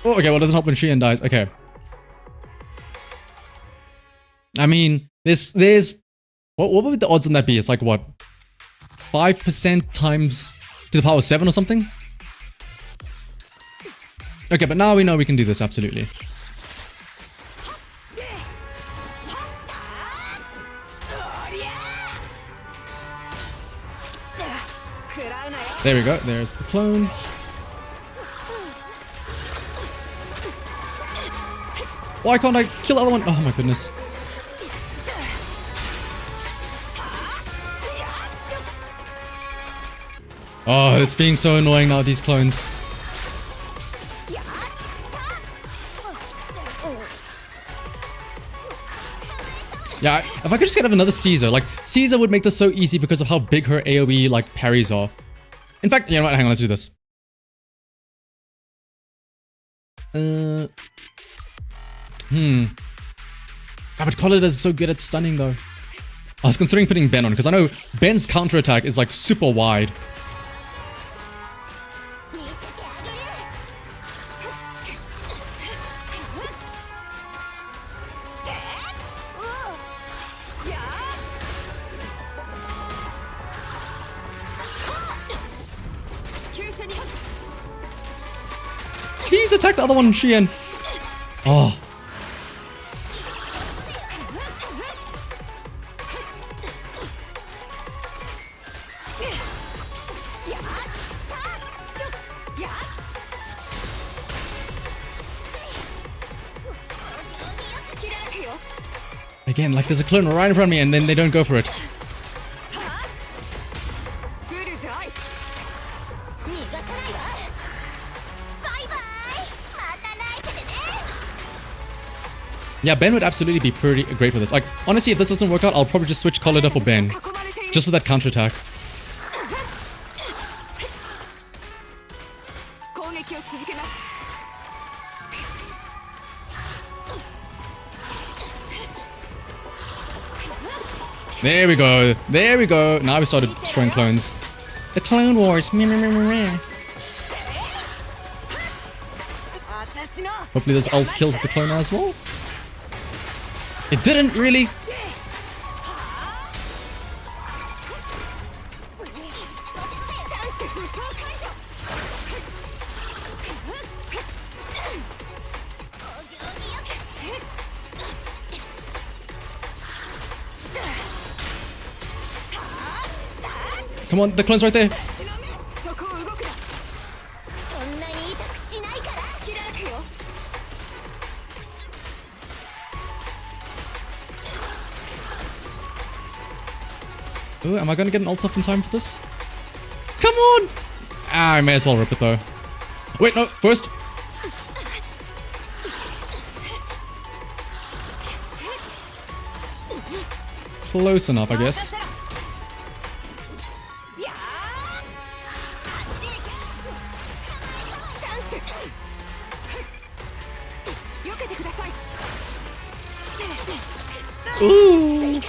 Oh, okay, well, it doesn't help when Shion dies. Okay. I mean, there's... What would the odds on that be? It's like, what? 5% times to the power 7 or something? Okay, but now we know we can do this, absolutely. There we go, there's the clone. Why can't I kill the other one? Oh my goodness. Oh, it's being so annoying now, these clones. Yeah, if I could just get another Caesar. Like, Caesar would make this so easy because of how big her AoE, like, parries are. In fact, you know what? Hang on, let's do this. But Collida is so good at stunning, though. I was considering putting Ben on, because I know Ben's counterattack is, like, super wide. Please attack the other one, Shien. Oh. Again, like there's a clone right in front of me and then they don't go for it. Yeah, Ben would absolutely be pretty great for this. Like, honestly, if this doesn't work out, I'll probably just switch Collider for Ben. Just for that counterattack. There we go. There we go. Now we started destroying clones. The Clone Wars. Meh, meh, meh, meh, meh. Hopefully this ult kills the clone as well. It didn't really. Come on, the clone's right there. Ooh, am I gonna get an ult off in time for this? Come on! Ah, I may as well rip it though. Wait, no, first. Close enough, I guess. Ooh.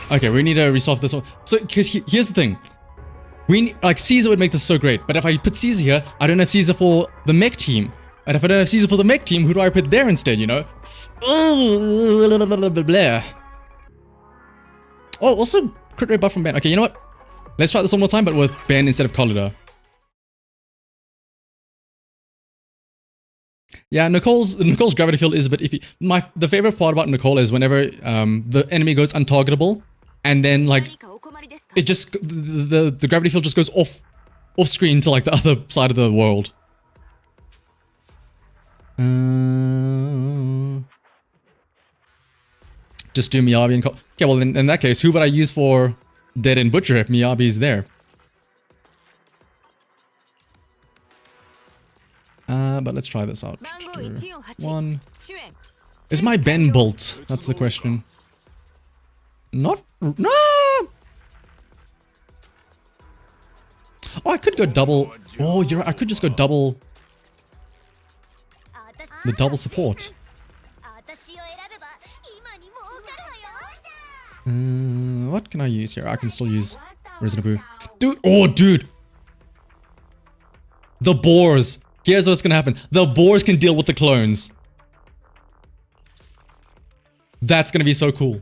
Okay, we need to resolve this one. So, because here's the thing. Like, Caesar would make this so great, but if I put Caesar here, I don't have Caesar for the mech team. And if I don't have Caesar for the mech team, who do I put there instead, you know? Oh, also, crit rate buff from Ben. Okay, you know what? Let's try this one more time, but with Ben instead of Collider. Yeah, Nicole's gravity field is a bit iffy. The favorite part about Nicole is whenever the enemy goes untargetable, and then like it just the gravity field just goes off screen to like the other side of the world. Just do Miyabi and okay, well in that case, who would I use for Dead and Butcher if Miyabi is there? But let's try this out. One. Is my Ben bolt? That's the question. Not. No! Oh, I could go double. Oh, you're right. I could just go double. The double support. What can I use here? I can still use Resident Evil. Dude. Oh, dude. The boars. Here's what's gonna happen. The boars can deal with the clones. That's gonna be so cool.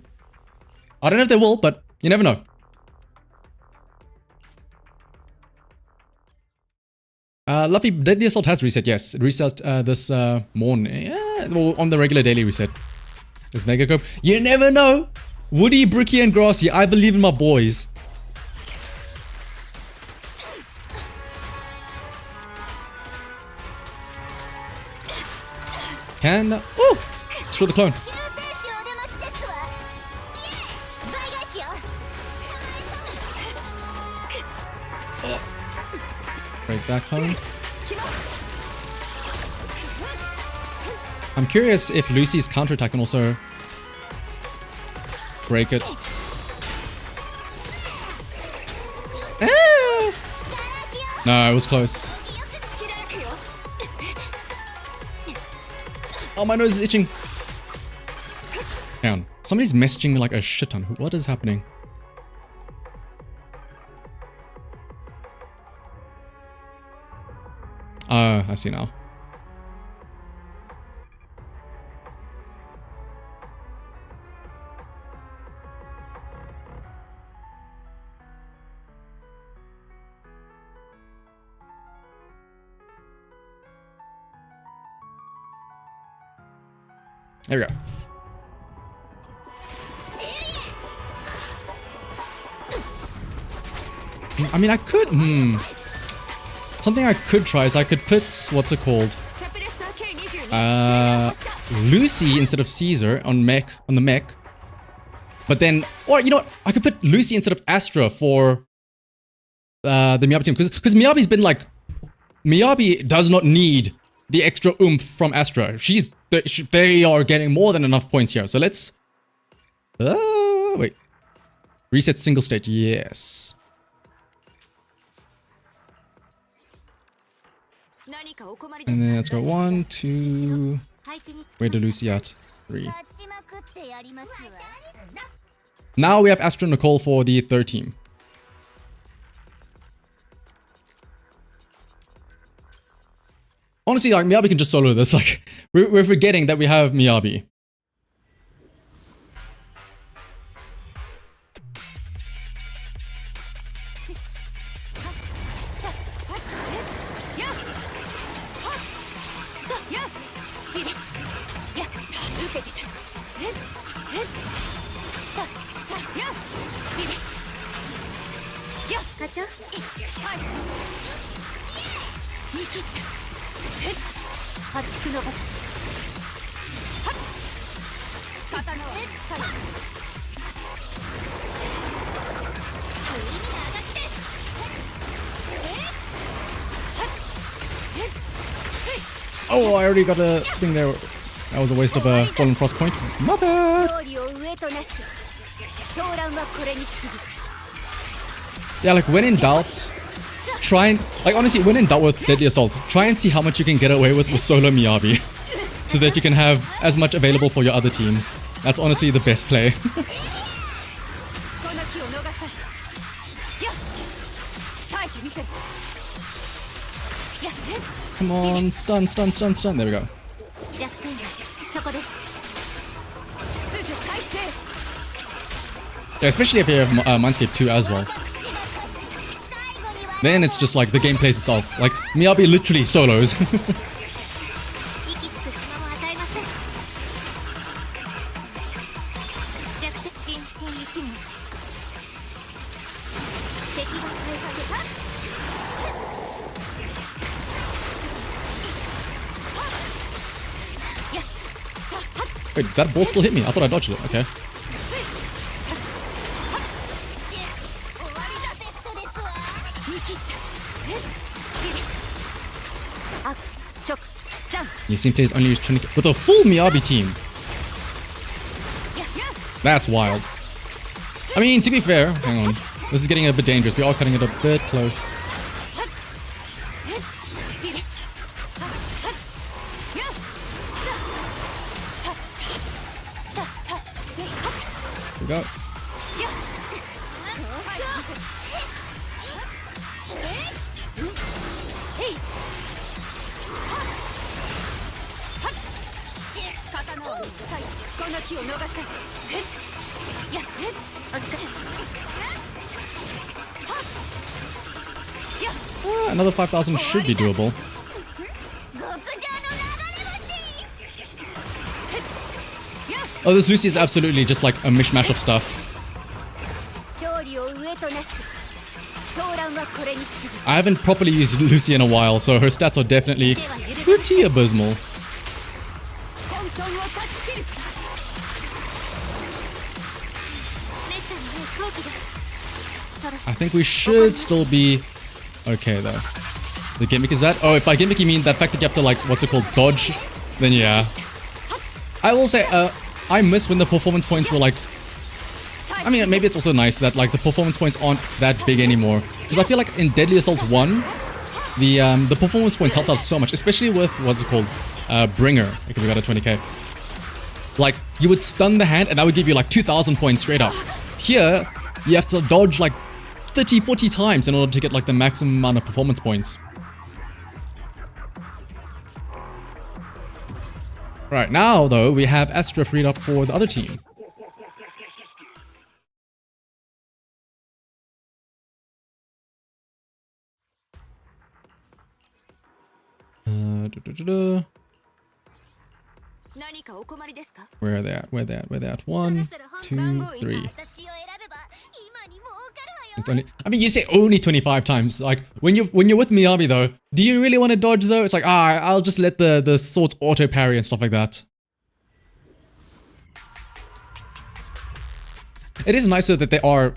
I don't know if they will, but you never know. Luffy, Deadly Assault has reset, yes. It reset this morning. Yeah, well, on the regular daily reset. It's Mega Cope. You never know. Woody, Bricky, and Grassy, I believe in my boys. Can... Oh! Destroy the clone. Break that clone. I'm curious if Lucy's counterattack can also break it. Ah! No, it was close. Oh, my nose is itching. Hang on. Somebody's messaging me like a shit ton. What is happening? I see now. There we go. I mean, I could. Something I could try is I could put what's it called? Lucy instead of Caesar on the mech. But then, or you know what? I could put Lucy instead of Astra for the Miyabi team because Miyabi's been like, Miyabi does not need the extra oomph from Astra. They are getting more than enough points here. So let's wait. Reset single state. Yes. And then let's go 1, 2. Where did Lucy at? 3. Now we have Astra Nicole for the third team. Honestly, like Miyabi can just solo this. Like we're forgetting that we have Miyabi. Oh, I already got a thing there. That was a waste of a Fallen Frost point. My bad. Yeah, like when in doubt, try and, like honestly, when in doubt with Deadly Assault, try and see how much you can get away with solo Miyabi. So that you can have as much available for your other teams. That's honestly the best play. Come on, stun, stun, stun, stun. There we go. Yeah, especially if you have Mindscape 2 as well. Then it's just like the game plays itself. Like Miyabi literally solos. Wait, did that ball still hit me? I thought I dodged it. Okay. You seem plays only use Trinket with a full Miyabi team. That's wild. I mean, to be fair, hang on. This is getting a bit dangerous. We are cutting it a bit close. Here we go. Another 5,000 should be doable. Oh, this Lucy is absolutely just like a mishmash of stuff. I haven't properly used Lucy in a while, so her stats are definitely pretty abysmal. I think we should still be okay though. The gimmick is bad. Oh, if by gimmick you mean that fact that you have to like, what's it called, dodge, then yeah. I will say, I miss when the performance points were like, I mean, maybe it's also nice that like the performance points aren't that big anymore. Because I feel like in Deadly Assault 1, the performance points helped out so much, especially with, what's it called, Bringer, because we got a 20k. Like, you would stun the hand and that would give you like 2,000 points straight up. Here, you have to dodge like 30, 40 times in order to get like the maximum amount of performance points. Right, now though, we have Astra freed up for the other team. Where are they at? Where they at? Where they at? 1, 2, 3. It's only, I mean, you say only 25 times. Like, when you're with Miyabi though, do you really want to dodge though? It's like, I'll just let the swords auto parry and stuff like that. It is nicer that they are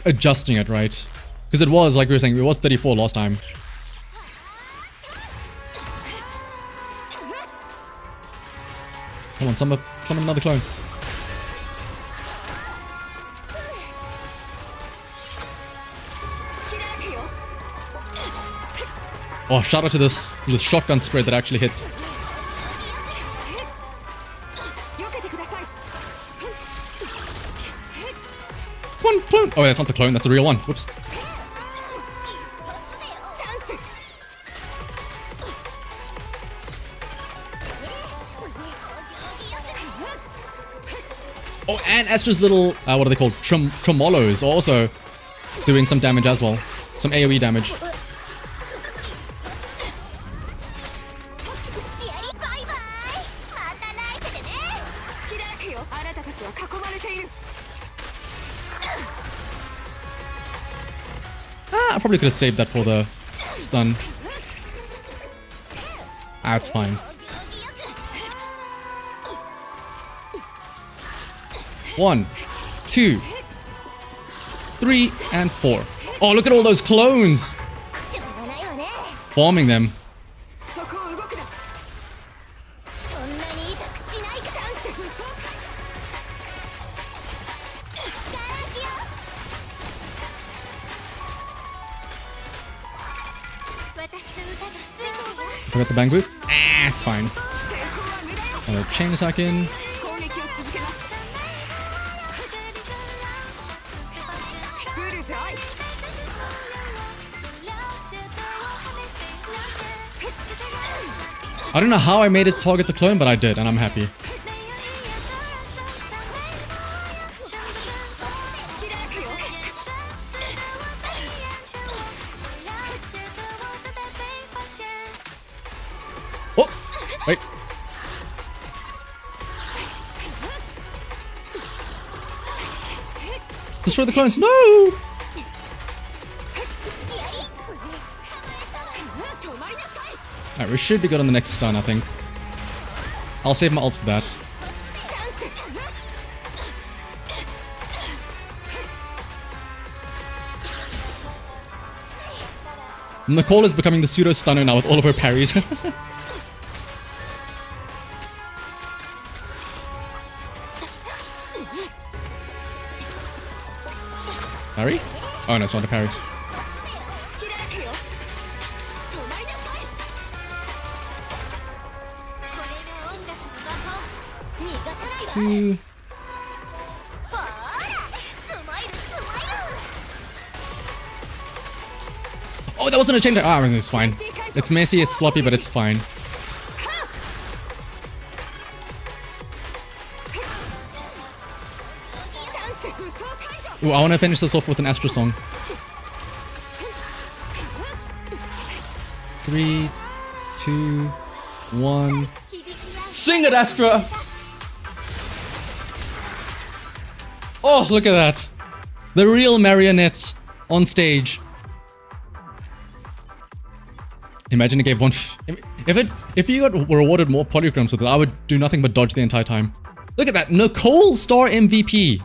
adjusting it, right? Because it was, like we were saying, it was 34 last time. Come on, summon another clone. Oh, shout out to this shotgun spread that actually hit. Come on, clone! Oh, that's not the clone, that's the real one. Whoops. Oh, and Astra's little, what are they called? Tremolos also doing some damage as well. Some AoE damage. I probably could have saved that for the stun. It's fine. 1, 2, 3, and 4. Oh, look at all those clones! Bombing them. Forgot the bang boot. It's fine. Another chain attack in. I don't know how I made it target the clone, but I did, and I'm happy. Oh! Wait. Destroy the clones! No! Alright, we should be good on the next stun, I think. I'll save my ult for that. Nicole is becoming the pseudo stunner now with all of her parries. Parry? Oh no, it's not a parry. Two. Oh, that wasn't a chain. I mean, it's fine. It's messy, it's sloppy, but it's fine. Ooh, I want to finish this off with an Astra song. 3, 2, 1. Sing it, Astra! Oh, look at that. The real Marionette on stage. Imagine it gave one... If you got rewarded more polygrams with it, I would do nothing but dodge the entire time. Look at that. Nicole Star MVP.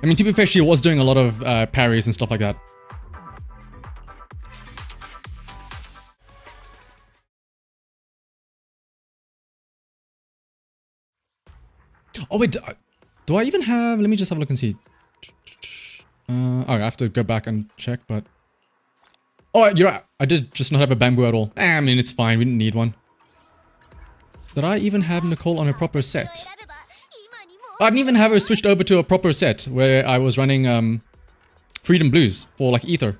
I mean, to be fair, she was doing a lot of parries and stuff like that. Oh, wait. Do I even have... Let me just have a look and see. Oh, I have to go back and check, but... Oh, you're right. I did just not have a bamboo at all. I mean, it's fine. We didn't need one. Did I even have Nicole on a proper set? I didn't even have her switched over to a proper set where I was running Freedom Blues for like Ether.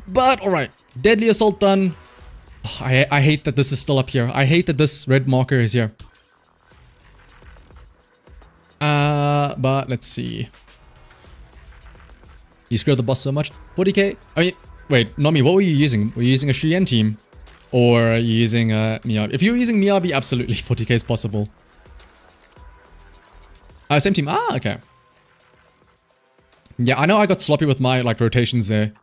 But alright, Deadly Assault done. Oh, I hate that this is still up here. I hate that this red marker is here. But let's see. You screwed the boss so much. 40k? I mean, wait, Nomi, what were you using? Were you using a Shuyen team? Or using Miyabi. If you're using Miyabi, absolutely 40k is possible. Same team. Ah, okay. Yeah, I know I got sloppy with my like rotations there.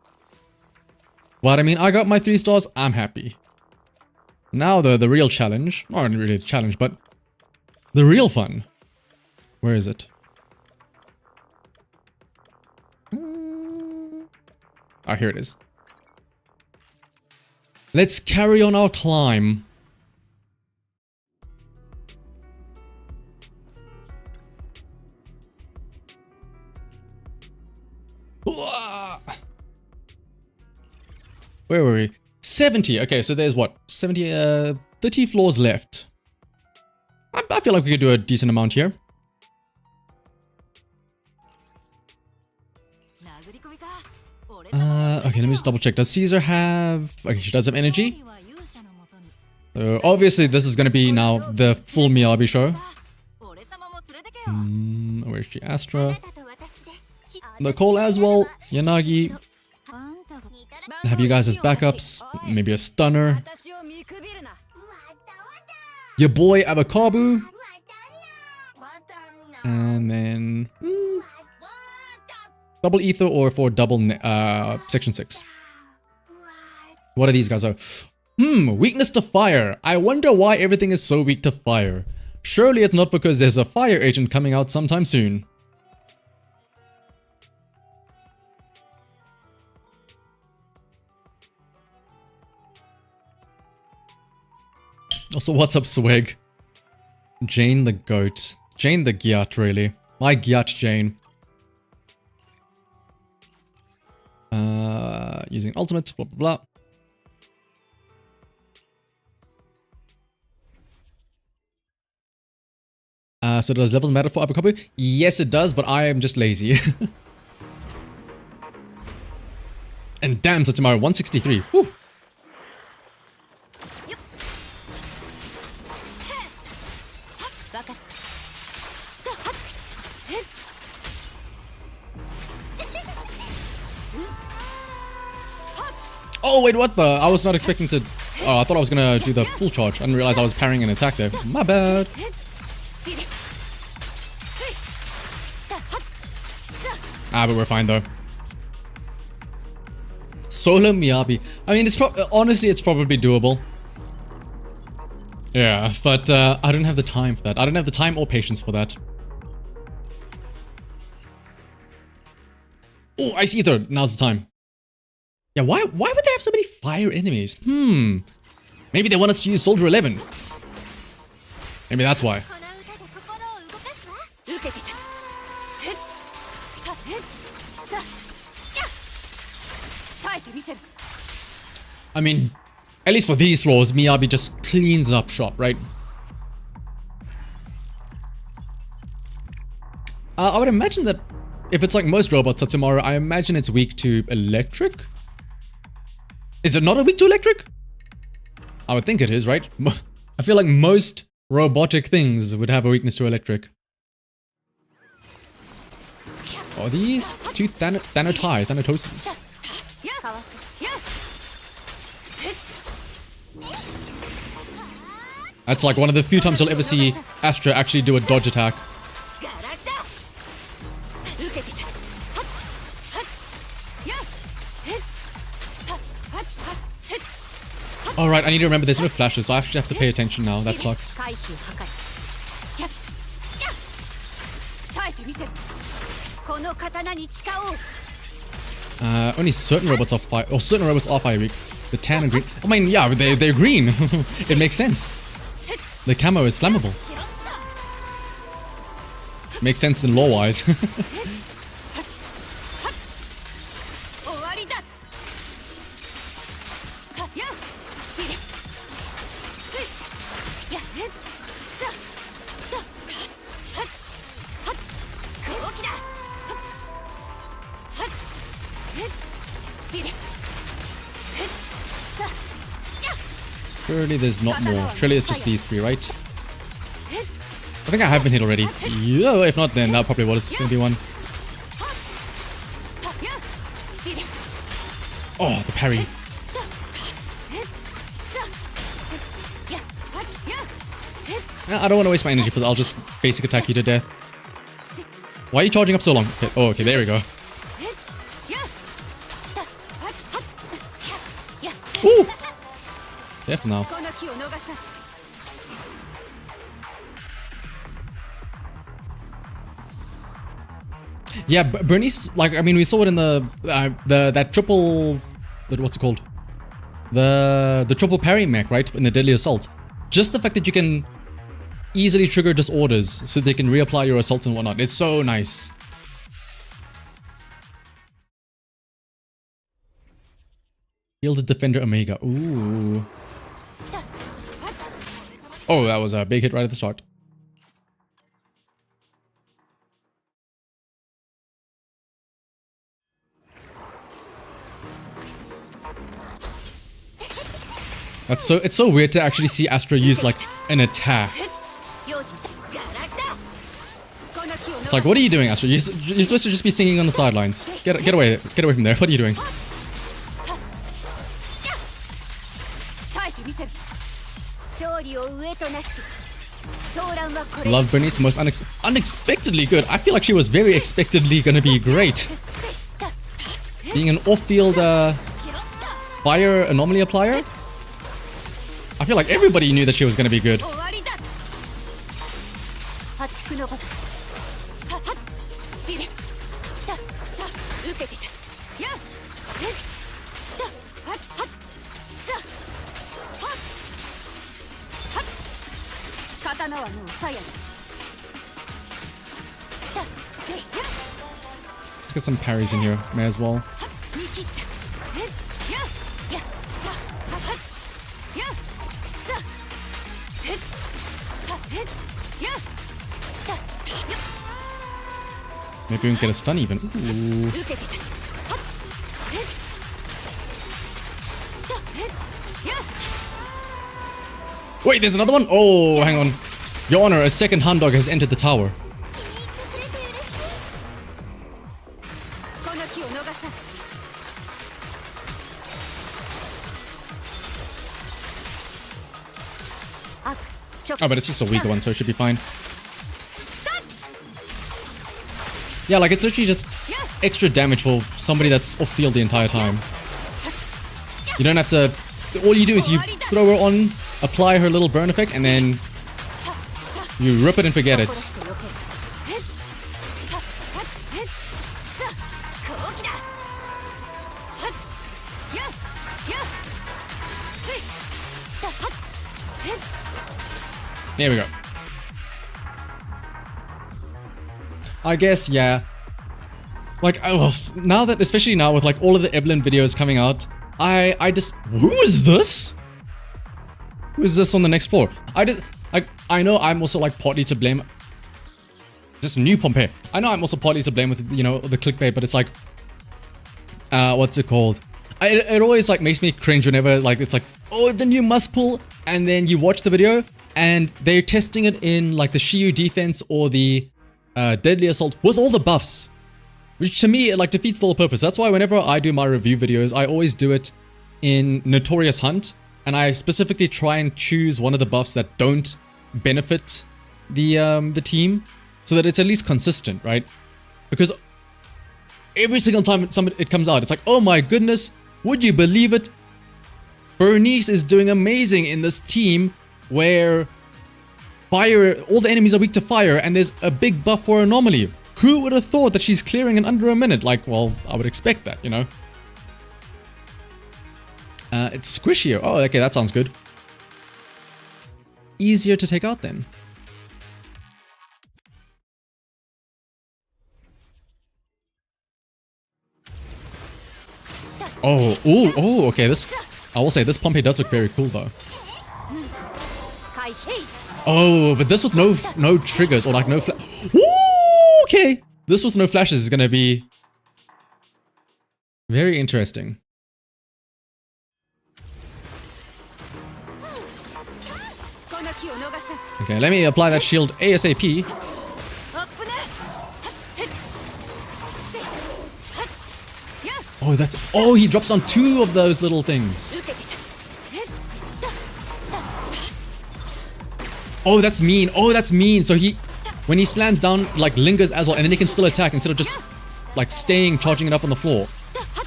But I mean, I got my 3 stars. I'm happy. Now the real challenge. Not really a challenge, but the real fun. Where is it? Ah, here it is. Let's carry on our climb. Where were we? 70. Okay, so there's what? 70, 30 floors left. I feel like we could do a decent amount here. Okay, let me just double check. Does Caesar have... Okay, she does have energy. So obviously this is going to be now the full Miyabi show. Where's she? Astra. Nicole as well. Yanagi. Have you guys as backups. Maybe a stunner. Your boy Abakabu. And then... double ether or for double section 6. What are these guys? Weakness to fire. I wonder why everything is so weak to fire. Surely it's not because there's a fire agent coming out sometime soon. Also, what's up, Swag? Jane the goat. Jane the Gyat, really. My Gyat Jane. Using ultimate, blah blah blah. So does levels matter for Abakabu? Yes, it does, but I am just lazy. And damn, Satsumaro, 163. Whew. Oh, wait, what the? I was not expecting to... Oh, I thought I was gonna do the full charge. I didn't realize I was parrying an attack there. My bad. Ah, but we're fine though. Solo Miyabi. I mean, it's honestly, it's probably doable. Yeah, but I don't have the time for that. I don't have the time or patience for that. Oh, Ice Ether. Now's the time. Yeah, why would they have so many fire enemies? Maybe they want us to use Soldier 11. Maybe that's why. I mean, at least for these floors, Miyabi just cleans up shop, right? I would imagine that if it's like most robots, Satsumaro, I imagine it's weak to electric? Is it not a weak to electric? I would think it is, right? I feel like most robotic things would have a weakness to electric. Are these two Thanatoses? That's like one of the few times you'll ever see Astra actually do a dodge attack. Alright, I need to remember there's no flashes, so I actually have to pay attention now. That sucks. Only certain robots are fire, or certain robots are fire weak. The tan and green. I mean, yeah, they're green. It makes sense. The camo is flammable. Makes sense in lore-wise. Surely there's not more. Surely it's just these three, right? I think I have been hit already. Yeah, if not, then that probably was going to be one. Oh, the parry. I don't want to waste my energy for that. I'll just basic attack you to death. Why are you charging up so long? Okay. Oh, okay, there we go. Ooh! Death now. Yeah, Bernice, like, I mean, we saw it in that triple, what's it called? The triple parry mech, right? In the Deadly Assault. Just the fact that you can easily trigger disorders so they can reapply your assaults and whatnot. It's so nice. Heal the Defender Omega. Ooh. Oh, that was a big hit right at the start. It's so weird to actually see Astra use like an attack. It's like, what are you doing, Astra? You're supposed to just be singing on the sidelines. Get away from there. What are you doing? Love Bernice, most unexpectedly good. I feel like she was very expectedly gonna be great. Being an off-field fire anomaly applier. I feel like everybody knew that she was gonna be good. Let's get some parries in here, may as well. Maybe we can get a stun even. Ooh. Wait, there's another one? Oh, hang on. Your Honor, a second hound dog has entered the tower. Oh, but it's just a weaker one, so it should be fine. Yeah, like, it's literally just extra damage for somebody that's off-field the entire time. You don't have to... All you do is you throw her on, apply her little burn effect, and then you rip it and forget it. There we go. I guess, yeah. Like, now that, especially now with like all of the Evelyn videos coming out, I just, who is this? Who is this on the next floor? I know I'm also like partly to blame. Just new Pompeii. I know I'm also partly to blame with, you know, the clickbait, but it's like, what's it called? It always like makes me cringe whenever like it's like, oh, the new must pull, and then you watch the video and they're testing it in like the Shiyu defense or the Deadly Assault with all the buffs, which to me it like defeats the whole purpose. That's why whenever I do my review videos, I always do it in Notorious Hunt, and I specifically try and choose one of the buffs that don't benefit the team, so that it's at least consistent, right? Because every single time it comes out, it's like, oh my goodness, would you believe it? Bernice is doing amazing in this team where fire, all the enemies are weak to fire, and there's a big buff for anomaly. Who would have thought that she's clearing in under a minute? Like, well, I would expect that, you know? It's squishier. Oh, okay, that sounds good. Easier to take out then. Oh, ooh, oh, okay, this, I will say this Pompeii does look very cool though. Oh, but this with no triggers or like no flash. Okay, this with no flashes is gonna be very interesting. Okay, let me apply that shield ASAP. Oh, that's... Oh, he drops down 2 of those little things. Oh, that's mean. Oh, that's mean. So when he slams down, like lingers as well, and then he can still attack instead of just like staying, charging it up on the floor.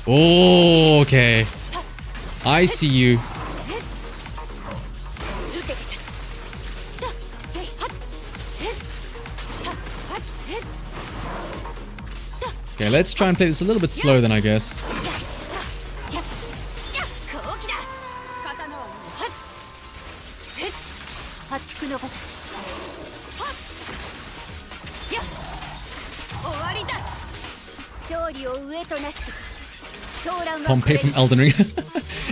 Oh, okay. I see you. Okay, let's try and play this a little bit slower then, I guess. Pompeii from Elden Ring.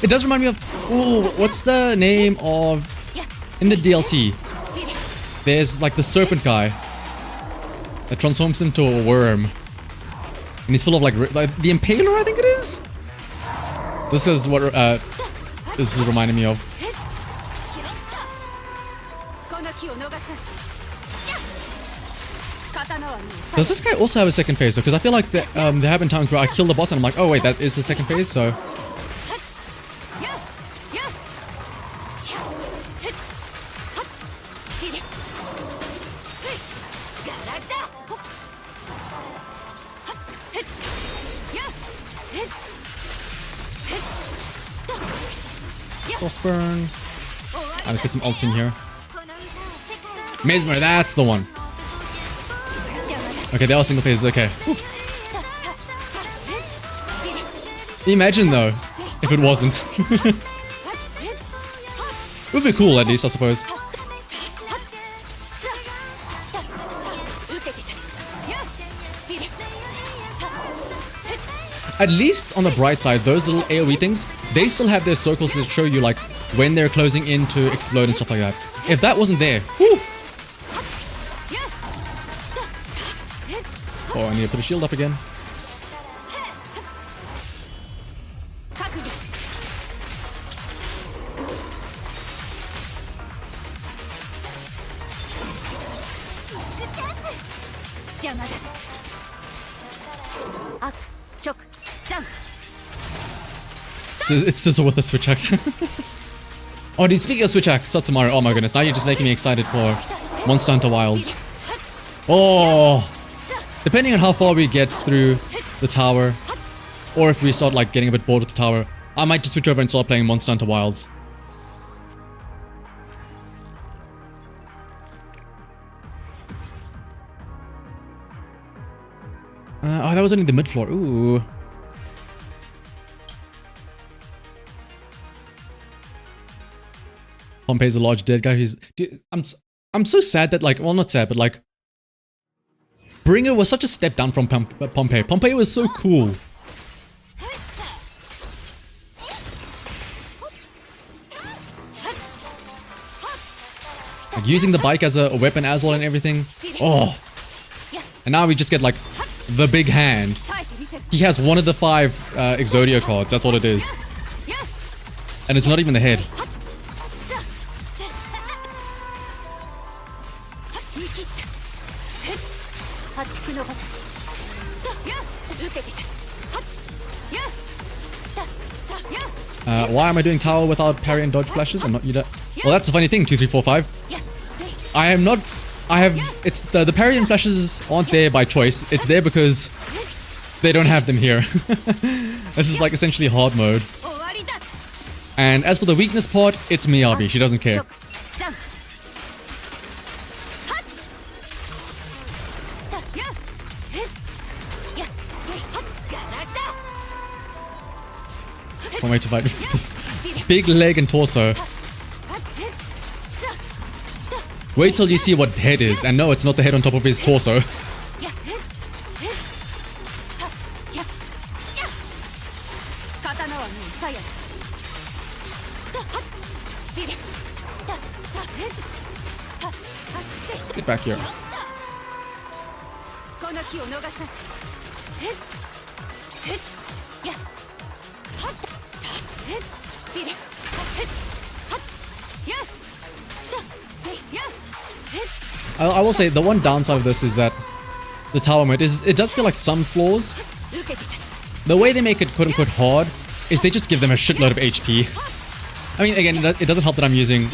It does remind me of... Ooh, what's the name of... In the DLC, there's like the serpent guy that transforms into a worm. And he's full of like the Impaler, I think it is? This is what this is reminding me of. Does this guy also have a second phase though? Because I feel like there have been times where I kill the boss and I'm like, oh wait, that is the second phase, so... Cross burn. Let's get some ults in here. Mesmer, that's the one. Okay, they're all single phases, okay. Whew. Imagine though, if it wasn't. It would be cool at least, I suppose. At least on the bright side, those little AoE things, they still have their circles that show you like when they're closing in to explode and stuff like that. If that wasn't there, whew. Oh, I need to put a shield up again. It's Sizzle with the switch axe. Oh, dude, speaking of switch axe, Satsumaro, oh my goodness, now you're just making me excited for Monster Hunter Wilds. Oh, depending on how far we get through the tower, or if we start like getting a bit bored with the tower, I might just switch over and start playing Monster Hunter Wilds. Oh, that was only the mid floor. Ooh. Pompeii's a large dead guy who's... Dude, I'm so sad that like... Well, not sad, but like... Bringer was such a step down from Pompeii. Pompeii was so cool. Like, using the bike as a weapon as well and everything. Oh. And now we just get like the big hand. He has one of the 5 Exodia cards. That's what it is. And it's not even the head. Why am I doing tower without parry and dodge flashes and not you? Well, that's the funny thing. 2, 3, 4, 5. I am not. I have. It's the parry and flashes aren't there by choice. It's there because they don't have them here. This is like essentially hard mode. And as for the weakness part, it's Miyabi. She doesn't care. Can't wait to fight with the big leg and torso. Wait till you see what head is, and no, it's not the head on top of his torso. Get back here. I will say the one downside of this is that the tower mode is it does feel like some flaws. The way they make it quote unquote hard is they just give them a shitload of HP. I mean, again, it doesn't help that I'm using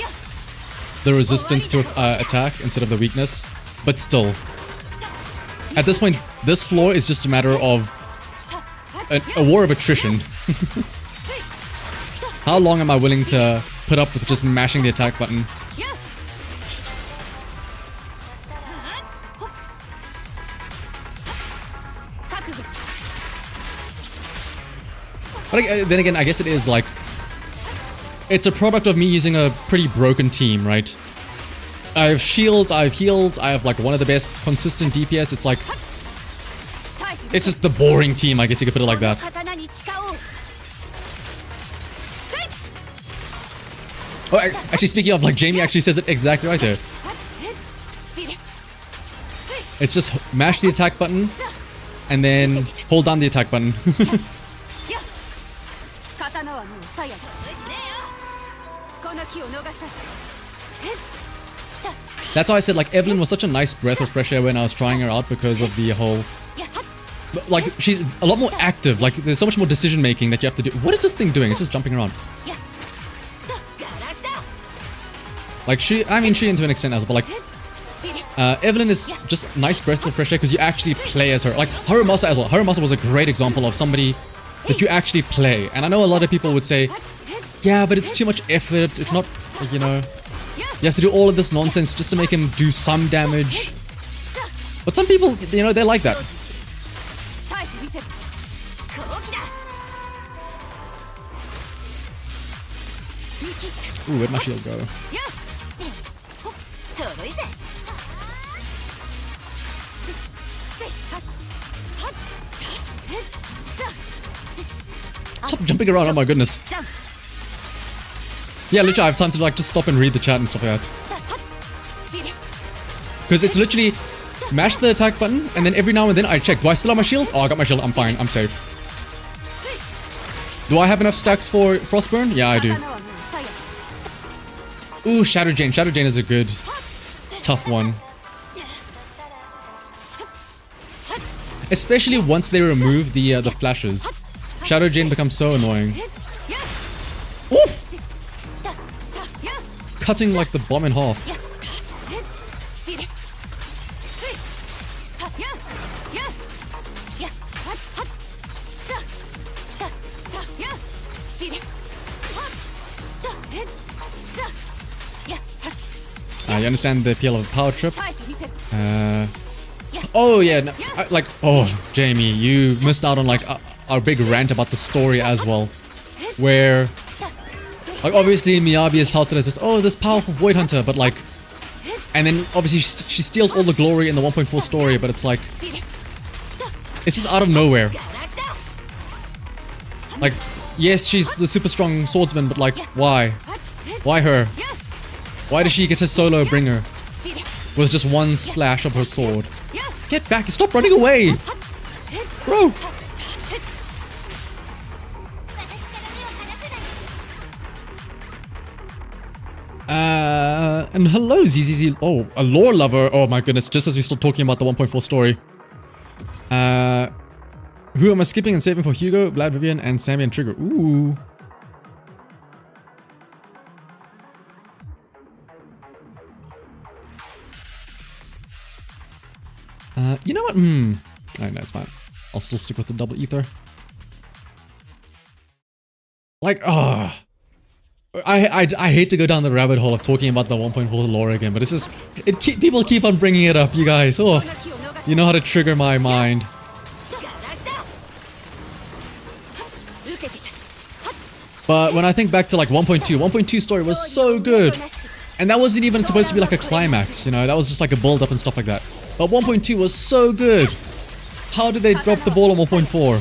the resistance to attack instead of the weakness. But still, at this point, this floor is just a matter of a war of attrition. How long am I willing to put up with just mashing the attack button? But then again, I guess it is like... It's a product of me using a pretty broken team, right? I have shields, I have heals, I have like one of the best consistent DPS. It's like... It's just the boring team, I guess you could put it like that. Oh, actually speaking of, like, Jamie actually says it exactly right there. It's just mash the attack button and then hold down the attack button. That's why I said, like, Evelyn was such a nice breath of fresh air when I was trying her out because of the whole... Like, she's a lot more active. Like, there's so much more decision making that you have to do. What is this thing doing? It's just jumping around. Like, I mean, she to an extent as well, but like, Evelyn is just nice breath of fresh air because you actually play as her. Like, Haramasa as well. Haramasa was a great example of somebody that you actually play. And I know a lot of people would say, yeah, but it's too much effort. It's not, you know, you have to do all of this nonsense just to make him do some damage. But some people, you know, they like that. Ooh, where'd my shield go? Stop jumping around, oh my goodness. Yeah, literally I have time to like just stop and read the chat and stuff like that. Because it's literally mash the attack button and then every now and then I check, do I still have my shield? Oh, I got my shield, I'm fine, I'm safe. Do I have enough stacks for Frostburn? Yeah, I do. Ooh, Shadow Jane. Shadow Jane is a good, tough one. Especially once they remove the flashes. Shadow Jane becomes so annoying. Oof! Cutting like the bomb in half. You understand the appeal of a power trip? Oh yeah, no, like, oh, Jamie, you missed out on like our big rant about the story as well. Where, like, obviously Miyabi is touted as this, oh, this powerful Void Hunter, but like, and then obviously she steals all the glory in the 1.4 story, but it's like, it's just out of nowhere. Like, yes, she's the super strong swordsman, but like, why? Why her? Why does she get a solo bringer with just one slash of her sword? Get back! Stop running away! Bro! And hello, ZZZ. Oh, a lore lover. Oh my goodness, just as we start talking about the 1.4 story. Who am I skipping and saving for Hugo, Vlad, Vivian, and Sammy and Trigger? Ooh. You know what? Alright, no, it's fine. I'll still stick with the double ether. Like, oh. I hate to go down the rabbit hole of talking about the 1.4 lore again, but it's just, people keep on bringing it up, you guys. Oh, you know how to trigger my mind. But when I think back to like 1.2 story was so good. And that wasn't even supposed to be like a climax, you know, that was just like a build up and stuff like that. But 1.2 was so good. How did they drop the ball on 1.4?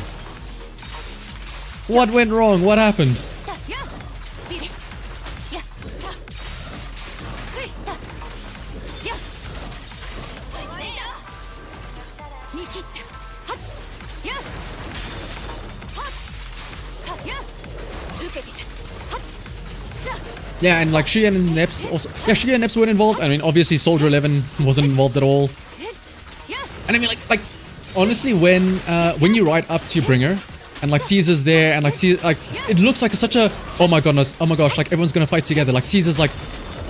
What went wrong? What happened? Yeah, and like Shia and Neps also. Yeah, Shia and Neps weren't involved. I mean, obviously Soldier 11 wasn't involved at all. And I mean, like honestly, when you ride up to Bringer, and like Caesar's there, and like Caesar, like it looks like such a oh my goodness, oh my gosh, like everyone's gonna fight together. Like Caesar's like,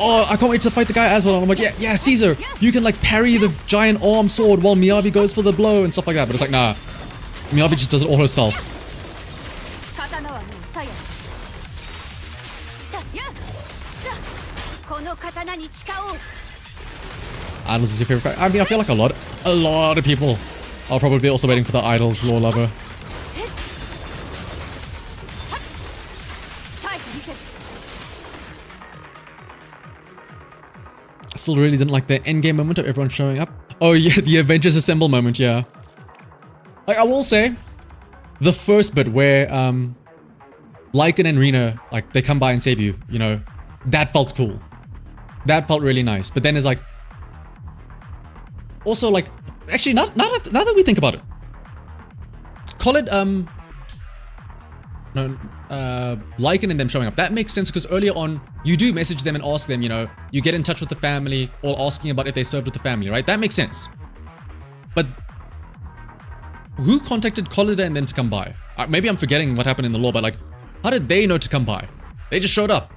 oh, I can't wait to fight the guy as well. And I'm like, yeah, Caesar, you can like parry the giant arm sword while Miyabi goes for the blow and stuff like that. But it's like, nah, Miyabi just does it all herself. Idols is your favorite character? I mean, I feel like a lot of people are probably also waiting for the Idols lore lover. I still really didn't like the endgame moment of everyone showing up. Oh yeah, the Avengers Assemble moment, yeah. Like, I will say, the first bit where, Lycan and Rena, like, they come by and save you, you know, that felt cool. That felt really nice. But then it's like, also, like, actually, now that we think about it, call it, Lycan and them showing up. That makes sense because earlier on, you do message them and ask them, you know, you get in touch with the family or asking about if they served with the family, right? That makes sense. But who contacted Collider and them to come by? Maybe I'm forgetting what happened in the lore, but like, how did they know to come by? They just showed up.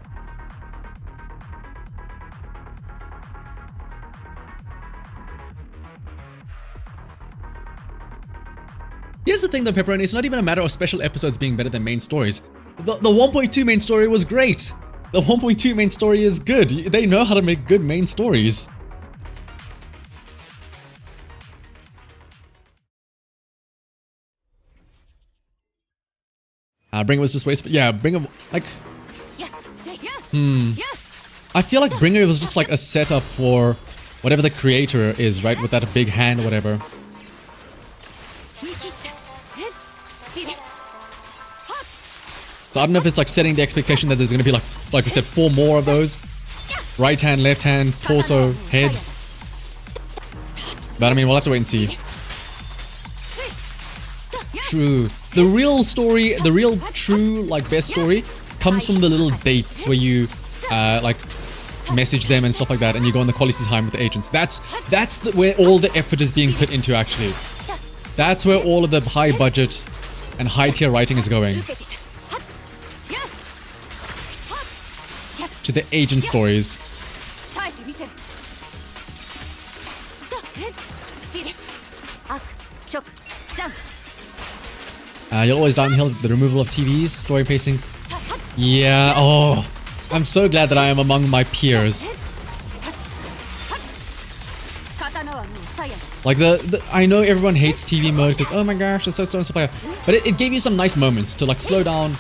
Here's the thing though, Pepperoni, it's not even a matter of special episodes being better than main stories. The 1.2 main story was great. The 1.2 main story is good. They know how to make good main stories. Bringer was just wasteful. Yeah, Bringer, like... I feel like Bringer was just like a setup for whatever the creator is, right? With that big hand or whatever. So I don't know if it's like setting the expectation that there's going to be like we said, 4 more of those. Right hand, left hand, torso, head. But I mean, we'll have to wait and see. True. The real story, the real true like best story comes from the little dates where you like message them and stuff like that and you go on the quality time with the agents. That's where all the effort is being put into actually. That's where all of the high budget and high tier writing is going. To the agent stories. You'll always downhill the removal of TVs, story pacing. Yeah, oh, I'm so glad that I am among my peers. Like I know everyone hates TV mode because oh my gosh, it's so and stuff like that. But it gave you some nice moments to like slow down,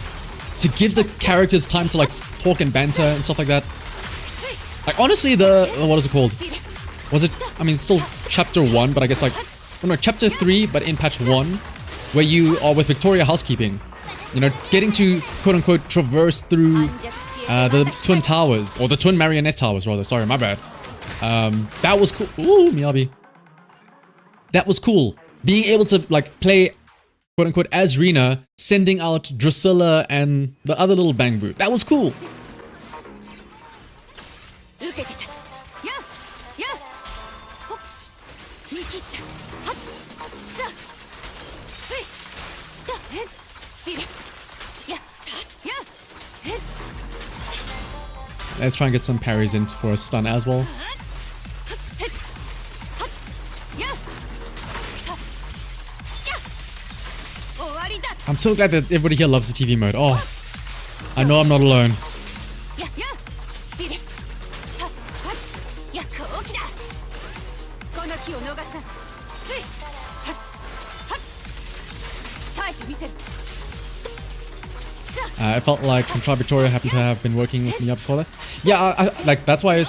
to give the characters time to like talk and banter and stuff like that. Like honestly, what is it called? Was it? I mean, it's still chapter 1, but I guess like, oh no, chapter 3, but in patch 1, where you are with Victoria housekeeping. You know, getting to quote unquote traverse through the twin towers or the twin marionette towers rather. Sorry, my bad. That was cool. Ooh, Miyabi. That was cool. Being able to like play quote unquote as Rena, sending out Drusilla and the other little bang boot. That was cool. Let's try and get some parries in for a stun as well. I'm so glad that everybody here loves the TV mode. Oh, I know I'm not alone. I felt like Contra Victoria happened to have been working with Miyabi's father. Yeah, like that's why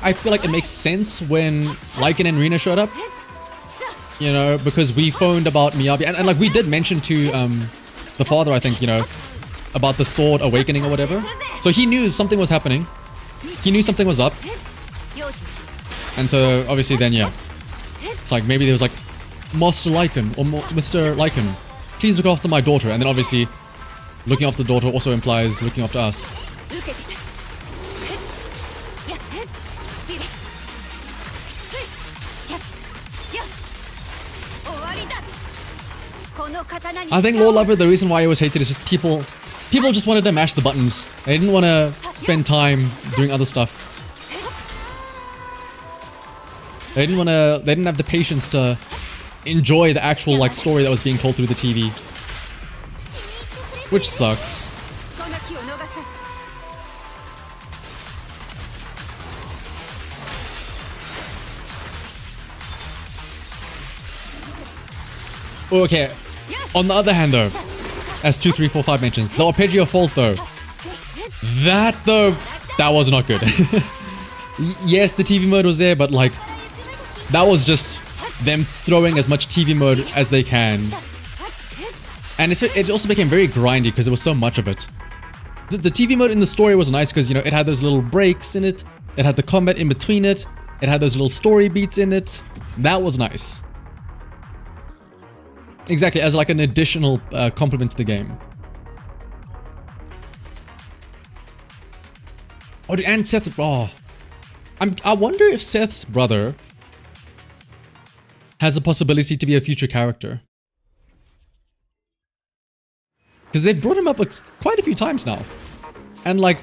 I feel like it makes sense when Lycan and Rena showed up. You know, because we phoned about Miyabi and like we did mention to the father, I think, you know, about the sword awakening or whatever. So he knew something was happening. He knew something was up. And so obviously then yeah. It's like maybe there was like Master Lycan or Mr. Lycan, please look after my daughter, and then obviously looking after the daughter also implies looking after us. I think Lore Lover, the reason why it was hated is just people just wanted to mash the buttons. They didn't want to spend time doing other stuff. They didn't have the patience to enjoy the actual like story that was being told through the TV. Which sucks. Okay, on the other hand though, as 2, 3, 4, 5 mentions, the arpeggio fault though, that was not good. Yes, the TV mode was there, but like, that was just them throwing as much TV mode as they can. And it also became very grindy because there was so much of it. The TV mode in the story was nice because, you know, it had those little breaks in it, it had the combat in between it, it had those little story beats in it. That was nice. Exactly, as like an additional complement to the game. Oh, and Seth. Oh, I wonder if Seth's brother has the possibility to be a future character. Because they've brought him up quite a few times now. And like,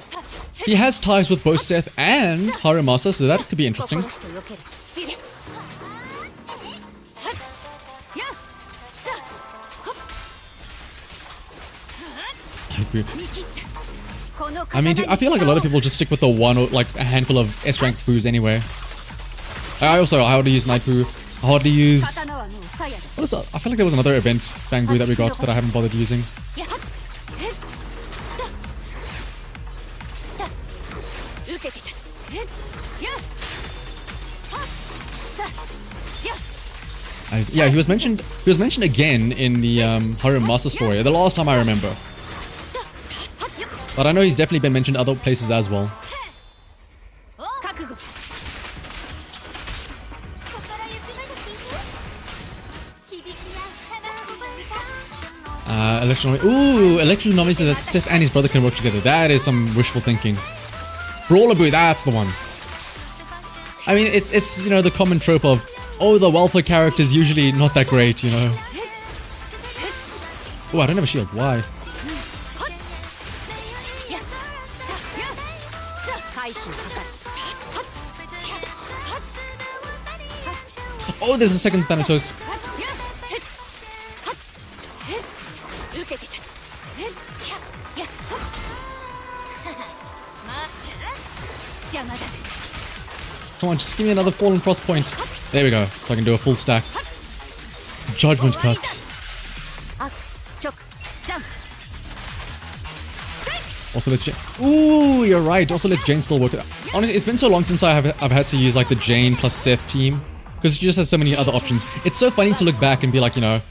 he has ties with both Seth and Haramasa, so that could be interesting. I mean, I feel like a lot of people just stick with the one or like a handful of S-rank boos anyway. I also how to use Night Boo, how to use... What is that? I feel like there was another event Bang Boo that we got that I haven't bothered using. Yeah, he was mentioned again in the Haramasa story, the last time I remember. But I know he's definitely been mentioned other places as well. Electrical Nominee says that Seth and his brother can work together. That is some wishful thinking. Brawler Boo, that's the one. I mean, it's you know, the common trope of, oh, the welfare character is usually not that great, you know. Oh, I don't have a shield. Why? Oh, there's a second Thanatos. Come on, just give me another Fallen Frost point. There we go, so I can do a full stack. Judgment Cut. Also, let's ooh, you're right. Also, let's Jane still work. Honestly, it's been so long since I've had to use like the Jane plus Seth team, because she just has so many other options. It's so funny to look back and be like, you know,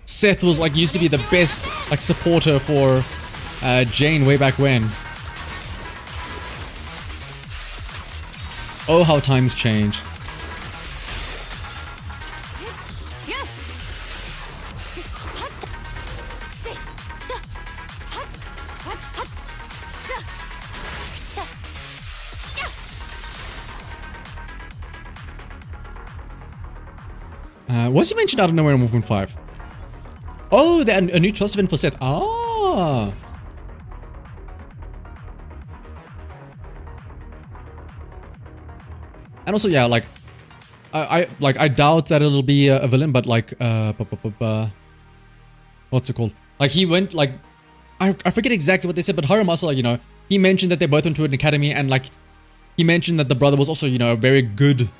Seth was like used to be the best like supporter for Jane way back when. Oh, how times change. Was he mentioned out of nowhere in 1.5? Oh, a new trust event for Seth. Ah. And also, yeah, like, I doubt that it'll be a villain, but like, what's it called? Like, he went, like, I forget exactly what they said, but Haramasa, you know, he mentioned that they both went to an academy, and like, he mentioned that the brother was also, you know, a very good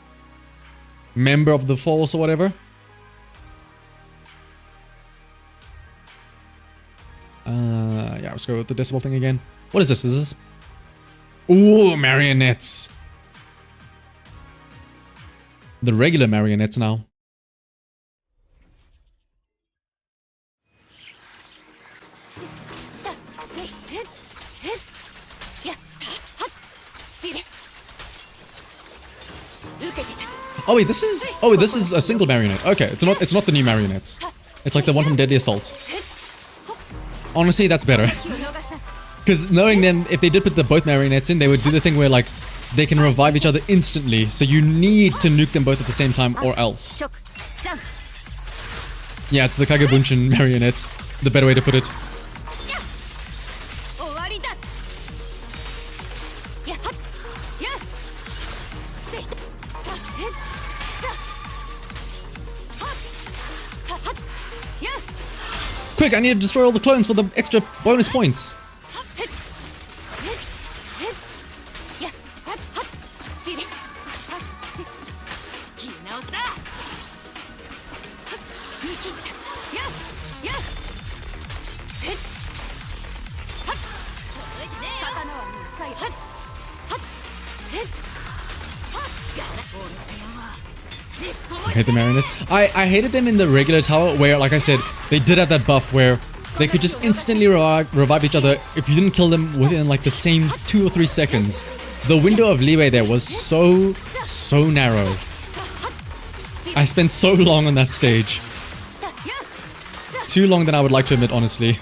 member of the force or whatever. Yeah, let's go with the decibel thing again. What is this? Is this? Ooh, marionettes. The regular marionettes now. Oh wait, this is a single marionette. Okay, it's not the new marionettes. It's like the one from Deadly Assault. Honestly, that's better. Because knowing them, if they did put the both marionettes in, they would do the thing where like they can revive each other instantly. So you need to nuke them both at the same time or else. Yeah, it's the Kagebunshin marionette. The better way to put it. Quick, I need to destroy all the clones for the extra bonus points. I hate the Marionettes. I hated them in the regular tower where, like I said, they did have that buff where they could just instantly revive each other if you didn't kill them within like the same 2 or 3 seconds. The window of leeway there was so narrow. I spent so long on that stage. Too long than I would like to admit, honestly.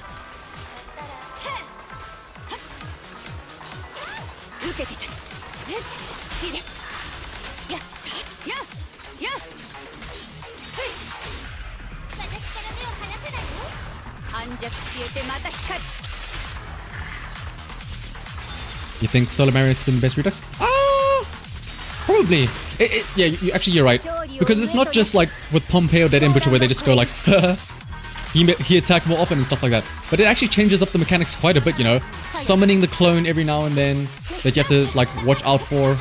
You think Solar Marionette's been the best Redux? Probably. Yeah, you're right. Because it's not just like with Pompeo Dead Butcher where they just go like, he attacked more often and stuff like that. But it actually changes up the mechanics quite a bit, you know? Summoning the clone every now and then that you have to like watch out for.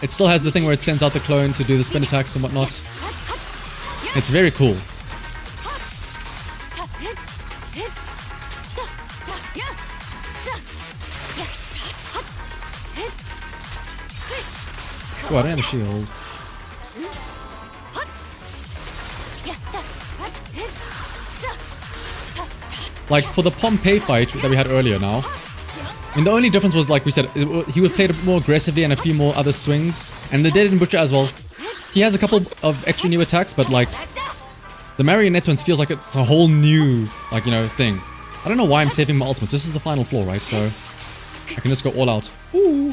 It still has the thing where it sends out the clone to do the spin attacks and whatnot. It's very cool. Oh, I don't have a shield. Like, for the Pompeii fight that we had earlier now, and the only difference was, like we said, he was played more aggressively and a few more other swings. And the Dead Butcher as well. He has a couple of extra new attacks, but like, the Marionette ones feels like it's a whole new, like, you know, thing. I don't know why I'm saving my ultimates. This is the final floor, right? So, I can just go all out. Ooh.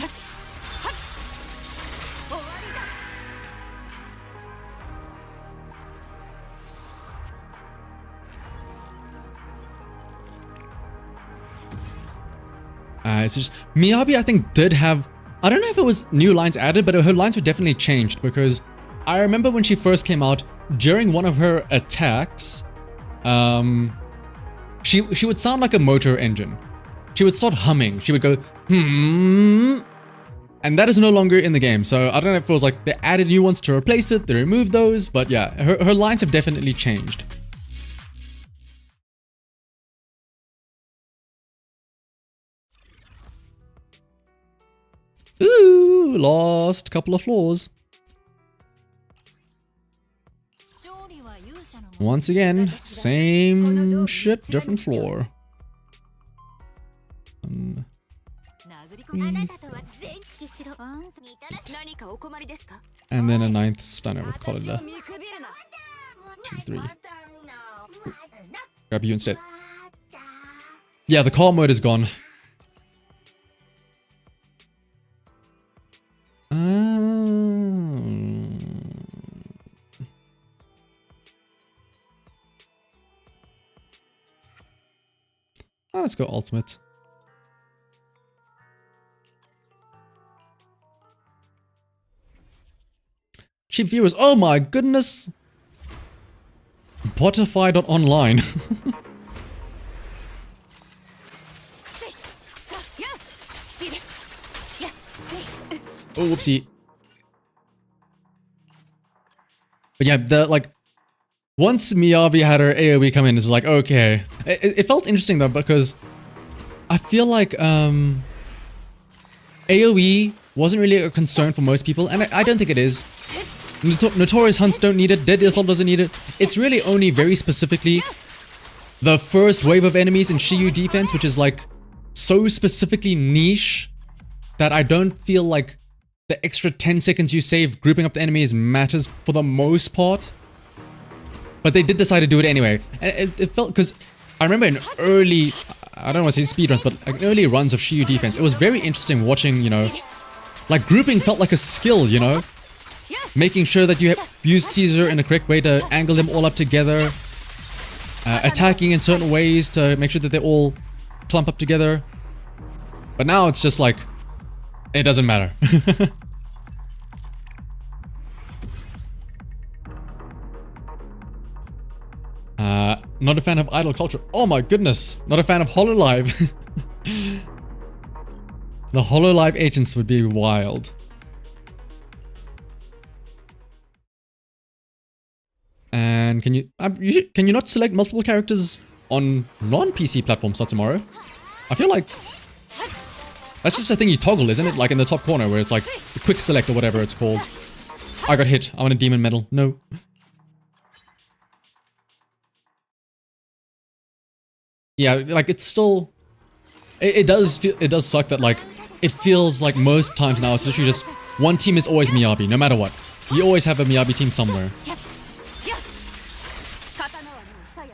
It's just Miyabi, I think, did have, I don't know if it was new lines added, but her lines were definitely changed, because I remember when she first came out, during one of her attacks, she would sound like a motor engine. She would start humming. She would go, hmm, and that is no longer in the game. So I don't know if it was like they added new ones to replace it, they removed those, but yeah, her lines have definitely changed. Ooh, lost couple of floors. Once again, same shit, different floor. And then a 9th stunner with Colilla. 2, 3. Grab you instead. Yeah, the car mode is gone. Let's go ultimate. Cheap viewers. Oh my goodness. Botify.online. Oh, whoopsie. But yeah, like, once Miyabi had her AoE come in, it's like, okay. It felt interesting though, because I feel like AoE wasn't really a concern for most people, and I don't think it is. Notorious Hunts don't need it, Deadly Assault doesn't need it. It's really only very specifically the first wave of enemies in Shiyu defense, which is like so specifically niche that I don't feel like the extra 10 seconds you save grouping up the enemies matters for the most part. But they did decide to do it anyway. And it felt, because I remember in early, I don't want to say speedruns, but like early runs of Shiyu defense, it was very interesting watching, you know, like grouping felt like a skill, you know? Making sure that you use Caesar in the correct way to angle them all up together. Attacking in certain ways to make sure that they all clump up together. But now it's just like, it doesn't matter. Not a fan of idol culture. Oh my goodness. Not a fan of HoloLive. The HoloLive agents would be wild. And can you not select multiple characters on non-PC platforms tomorrow? I feel like that's just a thing you toggle, isn't it? Like in the top corner where it's like the quick select or whatever it's called. I got hit. I want a demon medal. No. Yeah, like it's still it does suck that like it feels like most times now it's literally just one team is always Miyabi, no matter what. You always have a Miyabi team somewhere.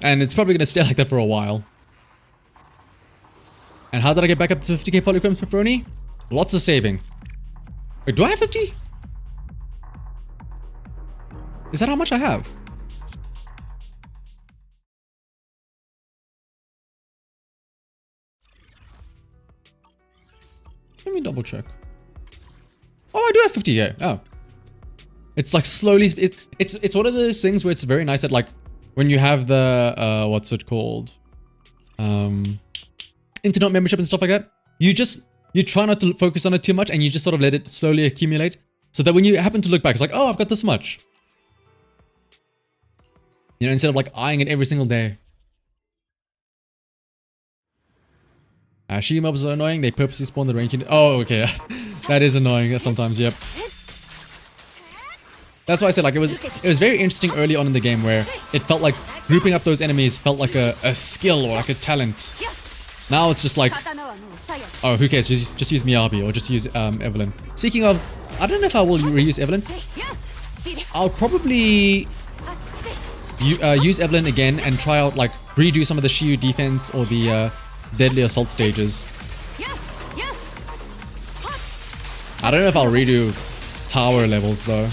And it's probably gonna stay like that for a while. And how did I get back up to 50k polychromes, Pepperoni? Lots of saving. Wait, do I have 50? Is that how much I have? Let me double check. Oh, I do have 50k. Oh. It's like slowly, it's one of those things where it's very nice that like when you have the, what's it called? Internet membership and stuff like that. You try not to focus on it too much and you just sort of let it slowly accumulate. So that when you happen to look back, it's like, oh, I've got this much. You know, instead of like eyeing it every single day. She mobs are annoying. They purposely spawn the range. Oh, okay. That is annoying sometimes, yep. That's why I said like it was very interesting early on in the game where it felt like grouping up those enemies felt like a skill or like a talent. Now it's just like, oh, who cares? Just use Miyabi or just use Evelyn. Speaking of, I don't know if I will reuse Evelyn. I'll probably use Evelyn again and try out like redo some of the Shiyu defense or the deadly assault stages. I don't know if I'll redo tower levels though.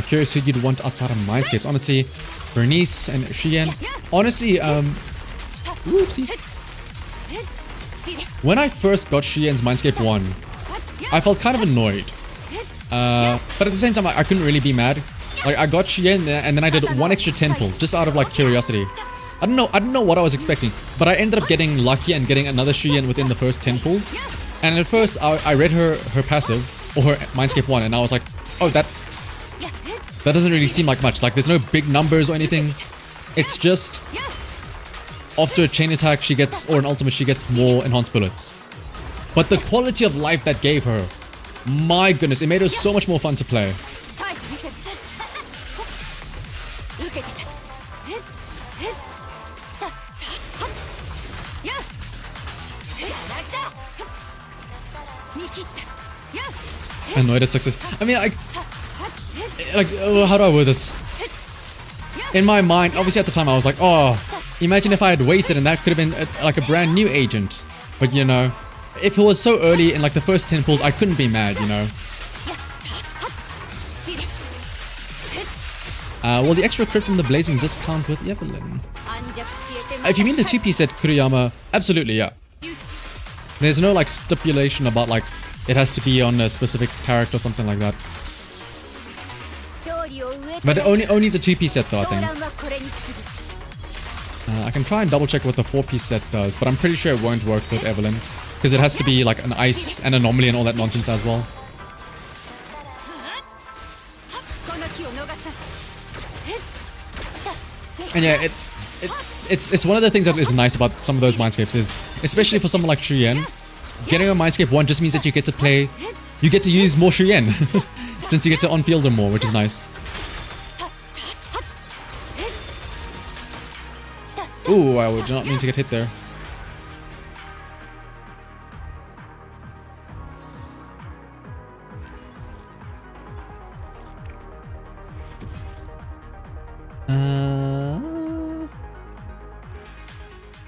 Curious who you'd want outside of Mindscapes. Honestly, Bernice and Shien. Honestly, whoopsie. When I first got Shien's Mindscape 1, I felt kind of annoyed. But at the same time, I couldn't really be mad. Like, I got Shien and then I did one extra 10 pull, just out of like curiosity. I don't know what I was expecting, but I ended up getting lucky and getting another Shien within the first 10 pulls. And at first, I read her passive, or her Mindscape 1, and I was like, oh, that doesn't really seem like much. Like, there's no big numbers or anything. It's just, after a chain attack, she gets, or an ultimate, she gets more enhanced bullets. But the quality of life that gave her, my goodness, it made her so much more fun to play. Annoyed at success. I mean, how do I word this? In my mind, obviously at the time I was like, oh, imagine if I had waited and that could have been like a brand new agent. But you know, if it was so early in like the first 10 pulls, I couldn't be mad, you know. Will the extra crit from the blazing discount with Evelyn? If you mean the 2-piece set Kuriyama, absolutely, yeah. There's no like stipulation about like it has to be on a specific character or something like that. But only the 2-piece set though, I think. I can try and double check what the 4-piece set does, but I'm pretty sure it won't work with Evelyn. Because it has to be like an ice, an anomaly and all that nonsense as well. And yeah, it's one of the things that is nice about some of those Mindscapes is, especially for someone like Shien, getting a Mindscape 1 just means that you get to use more Shien. Since you get to on-field her more, which is nice. Ooh, I would not mean to get hit there.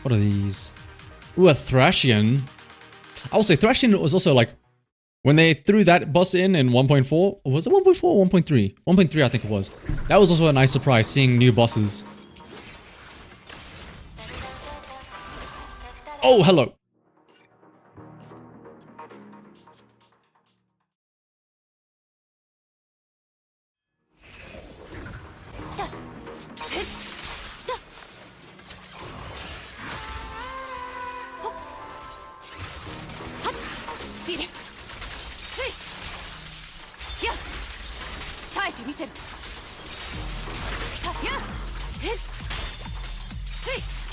What are these? Ooh, a Thrashian. I will say Thrashian was also like When they threw that boss in 1.4, or was it 1.4 or 1.3? 1.3 I think it was. That was also a nice surprise, seeing new bosses. Oh, hello.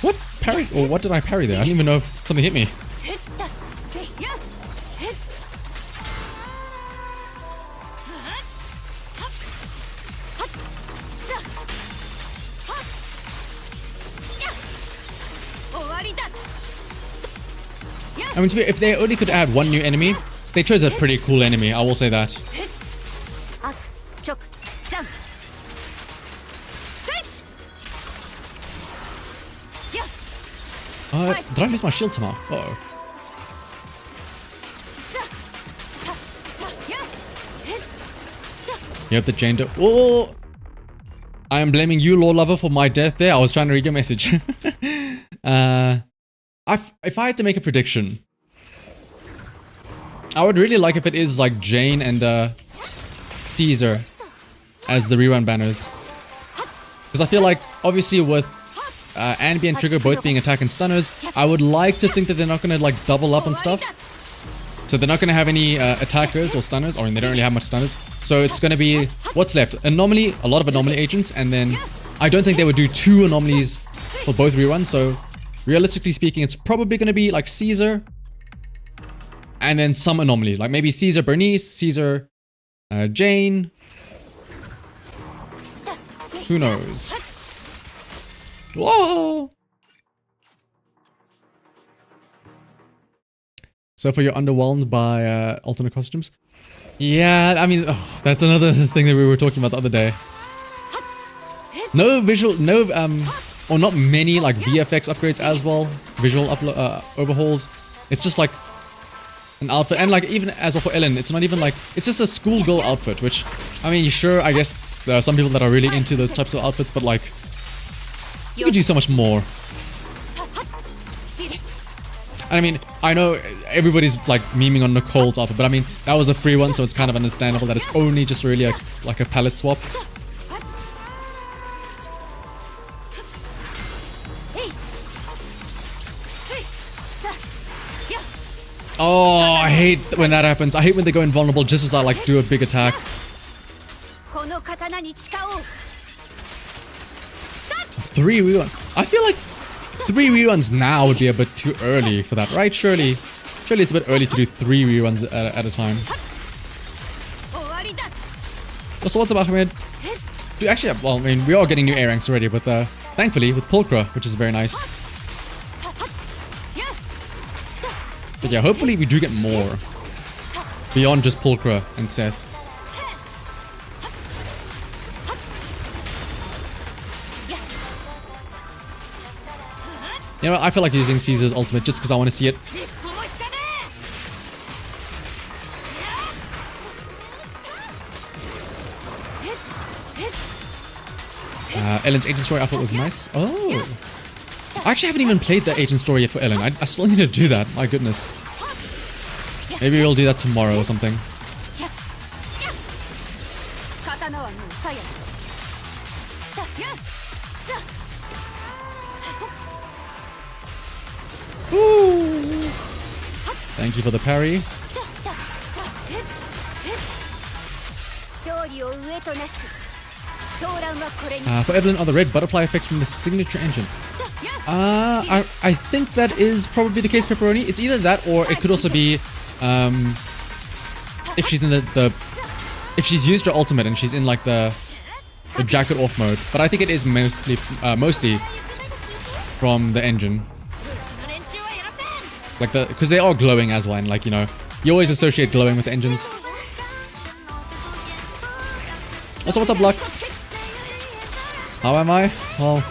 What parry, or what did I parry there? I didn't even know if something hit me. I mean, to be, if they only could add one new enemy, they chose a pretty cool enemy, I will say that. Did I lose my shield somehow? Uh-oh. You have the Jane Doe. Oh! I am blaming you, Lore Lover, for my death there. I was trying to read your message. If I had to make a prediction, I would really like if it is like Jane and Caesar as the rerun banners. Because I feel like, obviously with Anby and Trigger both being attack and stunners, I would like to think that they're not going to like double up and stuff. So they're not going to have any attackers or stunners, or they don't really have much stunners. So it's going to be, what's left? Anomaly, a lot of anomaly agents, and then I don't think they would do 2 anomalies for both reruns. So realistically speaking, it's probably going to be like Caesar and then some anomaly, like maybe Caesar Bernice, Caesar Jane. Who knows? Whoa! So for you're underwhelmed by alternate costumes? Yeah, I mean, that's another thing that we were talking about the other day. No visual, no, or not many like VFX upgrades as well. Visual overhauls. It's just like an outfit, and like even as well for Ellen, it's not even like, it's just a schoolgirl outfit, which, I mean, sure, I guess there are some people that are really into those types of outfits, but like, you could do so much more. And I mean, I know everybody's like memeing on Nicole's outfit, but I mean, that was a free one, so it's kind of understandable that it's only just really like a palette swap. Oh, I hate when that happens. I hate when they go invulnerable just as I like do a big attack. 3 reruns. I feel like 3 reruns now would be a bit too early for that, right? Surely it's a bit early to do 3 reruns at a time. So what's up, Ahmed? Dude, actually, well, I mean, we are getting new A ranks already, but thankfully with Pulchra, which is very nice. But yeah, hopefully we do get more beyond just Pulchra and Seth. You know, I feel like using Caesar's ultimate just because I want to see it. Ellen's agent story I thought was nice. Oh. I actually haven't even played the agent story yet for Ellen. I still need to do that. My goodness. Maybe we'll do that tomorrow or something. Ooh. Thank you for the parry. For Evelyn, are the red butterfly effects from the signature engine? I think that is probably the case, Pepperoni. It's either that, or it could also be if she's in if she's used her ultimate and she's in like the jacket off mode. But I think it is mostly from the engine. Like because they are glowing as well, and like, you know, you always associate glowing with the engines. Also, what's up, Luck? How am I? Well,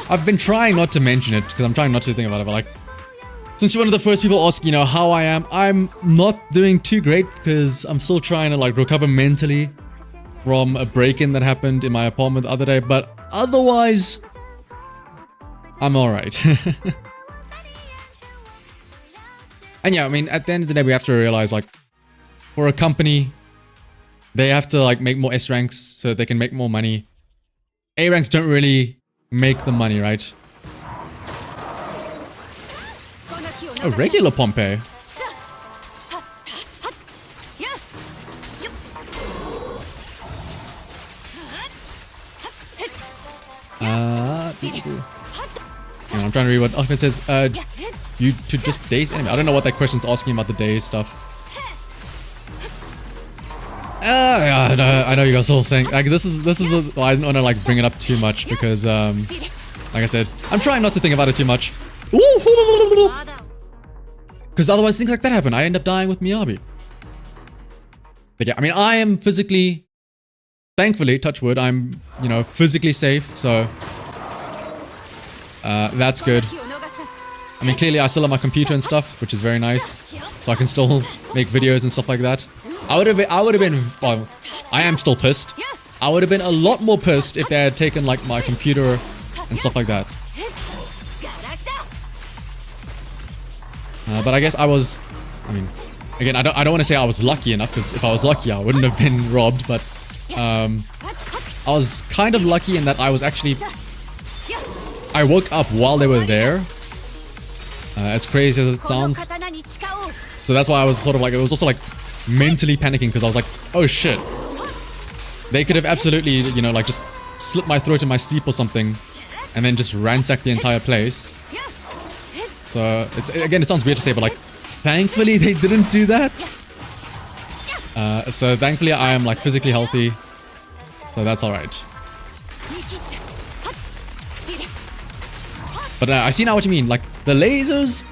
I've been trying not to mention it because I'm trying not to think about it, but like, Since you're one of the first people asking, how I am, I'm not doing too great because I'm still trying to like recover mentally from a break-in that happened in my apartment the other day, but otherwise, I'm alright. And yeah, I mean, at the end of the day, we have to realize, like, for a company, they have to, like, make more S ranks so that they can make more money. A ranks don't really make the money, right? A regular Pompey. Yeah, I'm trying to read what Ahmed says. You to just daze enemy. I don't know what that question's asking about the daze stuff. Yeah, I know you guys all saying like this is I don't want to like bring it up too much because like I said, I'm trying not to think about it too much. Because otherwise things like that happen. I end up dying with Miyabi. But yeah, I mean, I am physically, thankfully, touch wood, I'm, physically safe, so that's good. I mean, clearly I still have my computer and stuff, which is very nice, so I can still make videos and stuff like that. I would have been, well, I am still pissed. I would have been a lot more pissed if they had taken like my computer and stuff like that. But I guess I was, I mean, again, I don't want to say I was lucky enough, because if I was lucky, I wouldn't have been robbed, but I was kind of lucky in that I was actually, I woke up while they were there, as crazy as it sounds. So that's why I was sort of like, it was also like mentally panicking, because I was like, oh shit. They could have absolutely, like just slit my throat in my sleep or something, and then just ransacked the entire place. So, again, it sounds weird to say, but like, thankfully they didn't do that. So thankfully I am like physically healthy. So that's alright. But I see now what you mean. Like, the lasers?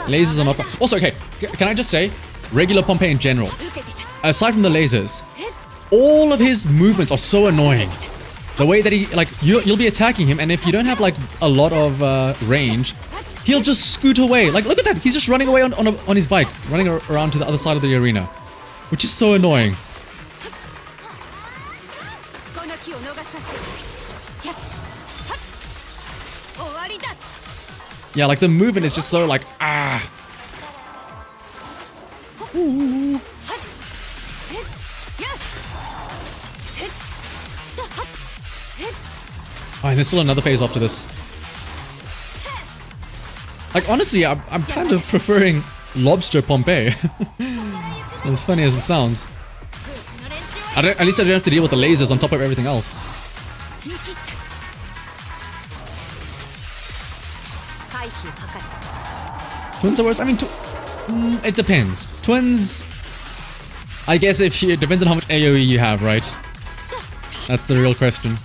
Lasers are not fun. Also, okay, can I just say, regular Pompey in general, aside from the lasers, all of his movements are so annoying. The way that he, like, you'll be attacking him, and if you don't have, like, a lot of range, he'll just scoot away. Like, look at that. He's just running away on his bike, running around to the other side of the arena, which is so annoying. Yeah, like, the movement is just so, like, ah. Ooh. Oh, and there's still another phase after this. Like, honestly, I'm kind of preferring Lobster Pompey. As funny as it sounds. At least I don't have to deal with the lasers on top of everything else. Twins are worse? I mean, it depends. Twins, I guess it depends on how much AoE you have, right? That's the real question.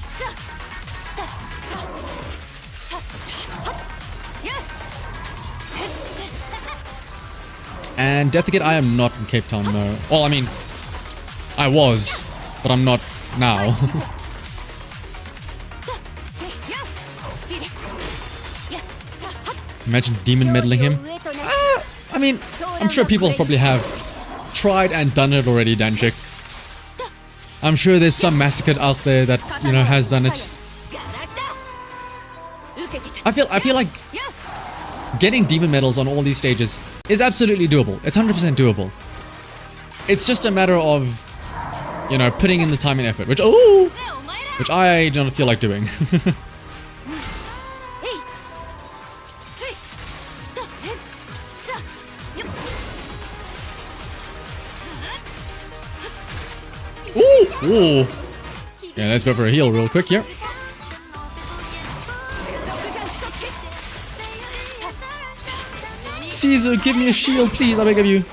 And Death Ticket, I am not from Cape Town, no. Well, I mean, I was, but I'm not now. Imagine demon meddling him. I mean, I'm sure people probably have tried and done it already, Danchik. I'm sure there's some massacre out there that, has done it. I feel like getting demon medals on all these stages is absolutely doable. It's 100% doable. It's just a matter of, putting in the time and effort, which I don't feel like doing. Ooh. Yeah, let's go for a heal real quick here. Caesar, give me a shield, please. I beg of you.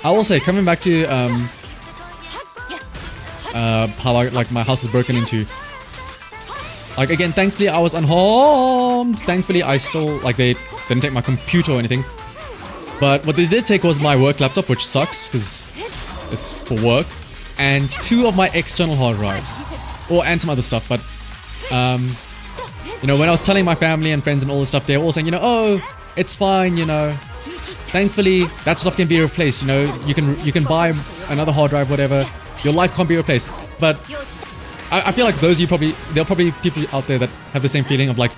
I will say, coming back to how my house is broken into. Like, again, thankfully I was unharmed. Thankfully I still, they didn't take my computer or anything. But what they did take was my work laptop, which sucks because it's for work, and 2 of my external hard drives. and some other stuff. But you know, when I was telling my family and friends and all this stuff, they're all saying, you know, oh, it's fine, you know. Thankfully, that stuff can be replaced. You know, you can buy another hard drive, whatever. Your life can't be replaced. But I feel like there'll probably people out there that have the same feeling of like,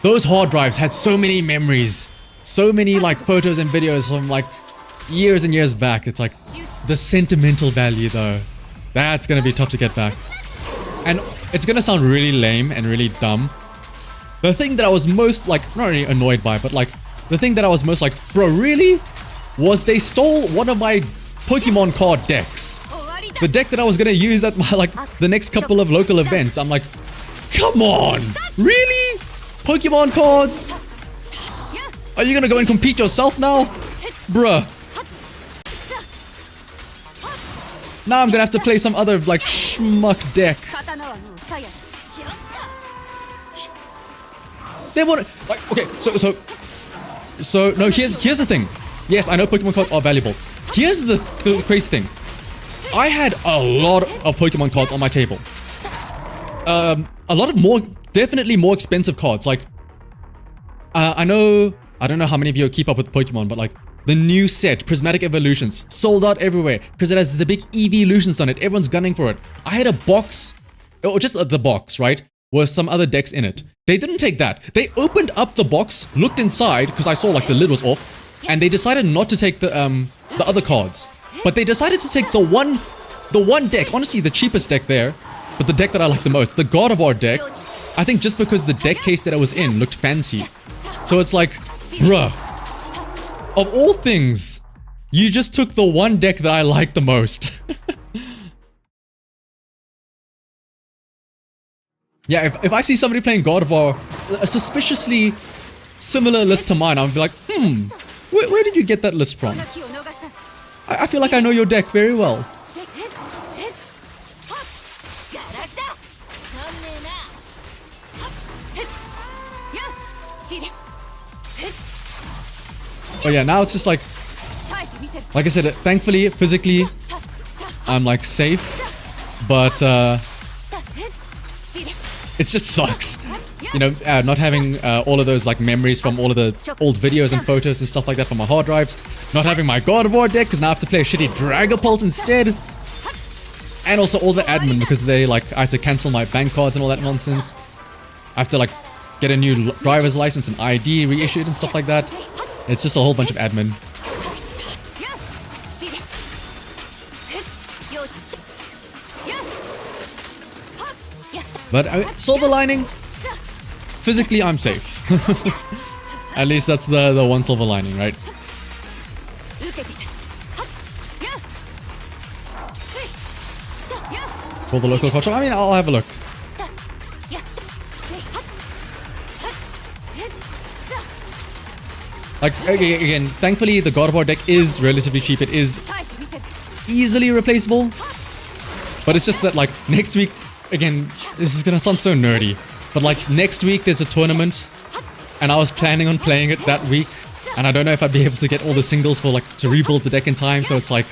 those hard drives had so many memories, so many like photos and videos from like years and years back. It's like the sentimental value though, that's gonna be tough to get back. And it's gonna sound really lame and really dumb. The thing that I was most like, not really annoyed by, but like the thing that I was most like, bro, really? Was they stole one of my Pokemon card decks. The deck that I was gonna use at my like the next couple of local events. I'm like, come on, really? Pokemon cards? Are you gonna go and compete yourself now? Bruh. Now I'm gonna have to play some other like schmuck deck. They want like, okay, so no, here's the thing. Yes, I know Pokemon cards are valuable. Here's the crazy thing. I had a lot of Pokemon cards on my table. A lot of definitely more expensive cards. Like, I don't know how many of you keep up with Pokemon, but like the new set, Prismatic Evolutions, sold out everywhere because it has the big evolutions on it. Everyone's gunning for it. I had a box, or just the box, right, with some other decks in it. They didn't take that. They opened up the box, looked inside because I saw like the lid was off, and they decided not to take the other cards. But they decided to take the one deck, honestly the cheapest deck there, but the deck that I like the most, the God of War deck. I think just because the deck case that it was in looked fancy. So it's like, bruh, of all things, you just took the one deck that I like the most. Yeah, if I see somebody playing God of War, a suspiciously similar list to mine, I'll be like, where did you get that list from? I feel like I know your deck very well. Oh yeah, now it's just like I said, thankfully, physically, I'm like safe, but it just sucks. You know, not having all of those like memories from all of the old videos and photos and stuff like that from my hard drives. Not having my God of War deck because now I have to play a shitty Dragapult instead. And also all the admin because I had to cancel my bank cards and all that nonsense. I have to like get a new driver's license and ID reissued and stuff like that. It's just a whole bunch of admin. But silver lining, physically I'm safe. At least that's the one silver lining, right? For the local culture, I mean, I'll have a look. Like, again, thankfully the God of War deck is relatively cheap. It is easily replaceable. But it's just that, like, next week, again, this is gonna sound so nerdy, but like next week there's a tournament and I was planning on playing it that week and I don't know if I'd be able to get all the singles for like to rebuild the deck in time, so it's like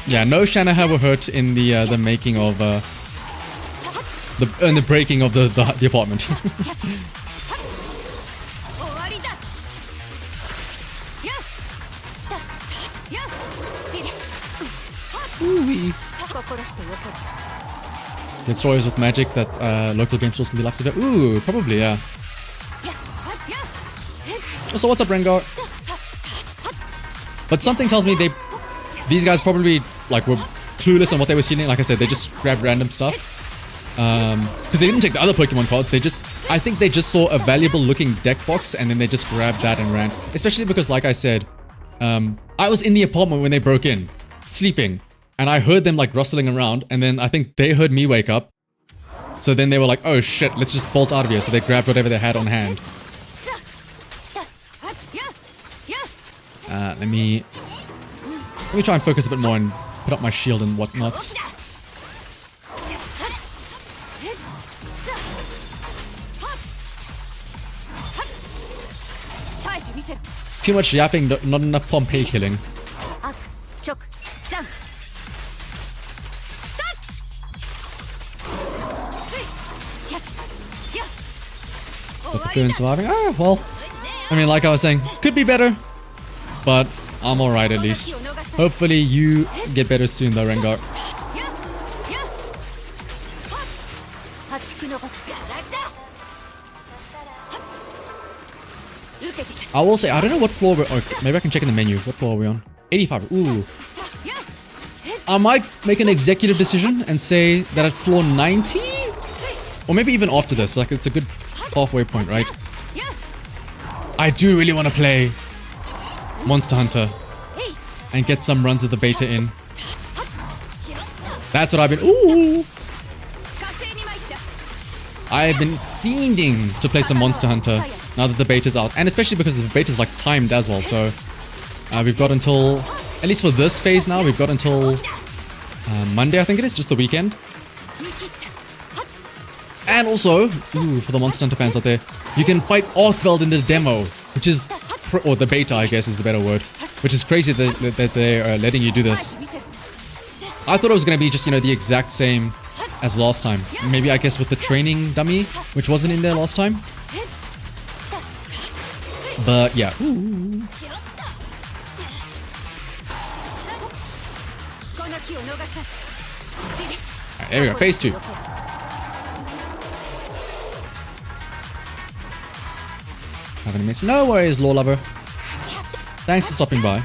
yeah, no shanahavt were hurt in the making of the breaking of the apartment. Ooh-wee. Get stories with magic that local game stores can be like. Ooh, probably, yeah. So what's up, Rengar? But something tells me these guys probably like were clueless on what they were stealing. Like I said, they just grabbed random stuff. Because they didn't take the other Pokemon cards. I think they just saw a valuable looking deck box and then they just grabbed that and ran. Especially because, like I said, I was in the apartment when they broke in, sleeping. And I heard them like rustling around, and then I think they heard me wake up. So then they were like, oh shit, let's just bolt out of here. So they grabbed whatever they had on hand. Let me try and focus a bit more and put up my shield and whatnot. Too much yapping, not enough Pompeii killing. Up, choke, down. But the fluent surviving? Ah, well. I mean, like I was saying, could be better. But I'm alright at least. Hopefully you get better soon though, Rengar. I will say, I don't know what floor we're on. Maybe I can check in the menu. What floor are we on? 85. Ooh. I might make an executive decision and say that at floor 90? Or maybe even after this. Like, it's a good halfway point, right? I do really want to play Monster Hunter and get some runs of the beta in. That's what I've been... Ooh! I've been fiending to play some Monster Hunter now that the beta's out. And especially because the beta's like timed as well. So we've got until... At least for this phase now, we've got until Monday, I think it is. Just the weekend. And also, ooh, for the Monster Hunter fans out there, you can fight Arkveld in the demo, which is... Or the beta, I guess, is the better word. Which is crazy that they're letting you do this. I thought it was going to be just, you know, the exact same as last time. Maybe, I guess, with the training dummy, which wasn't in there last time. But, yeah. Ooh. Alright, there we go. Phase 2. Having a miss. No worries, Lore Lover. Thanks for stopping by.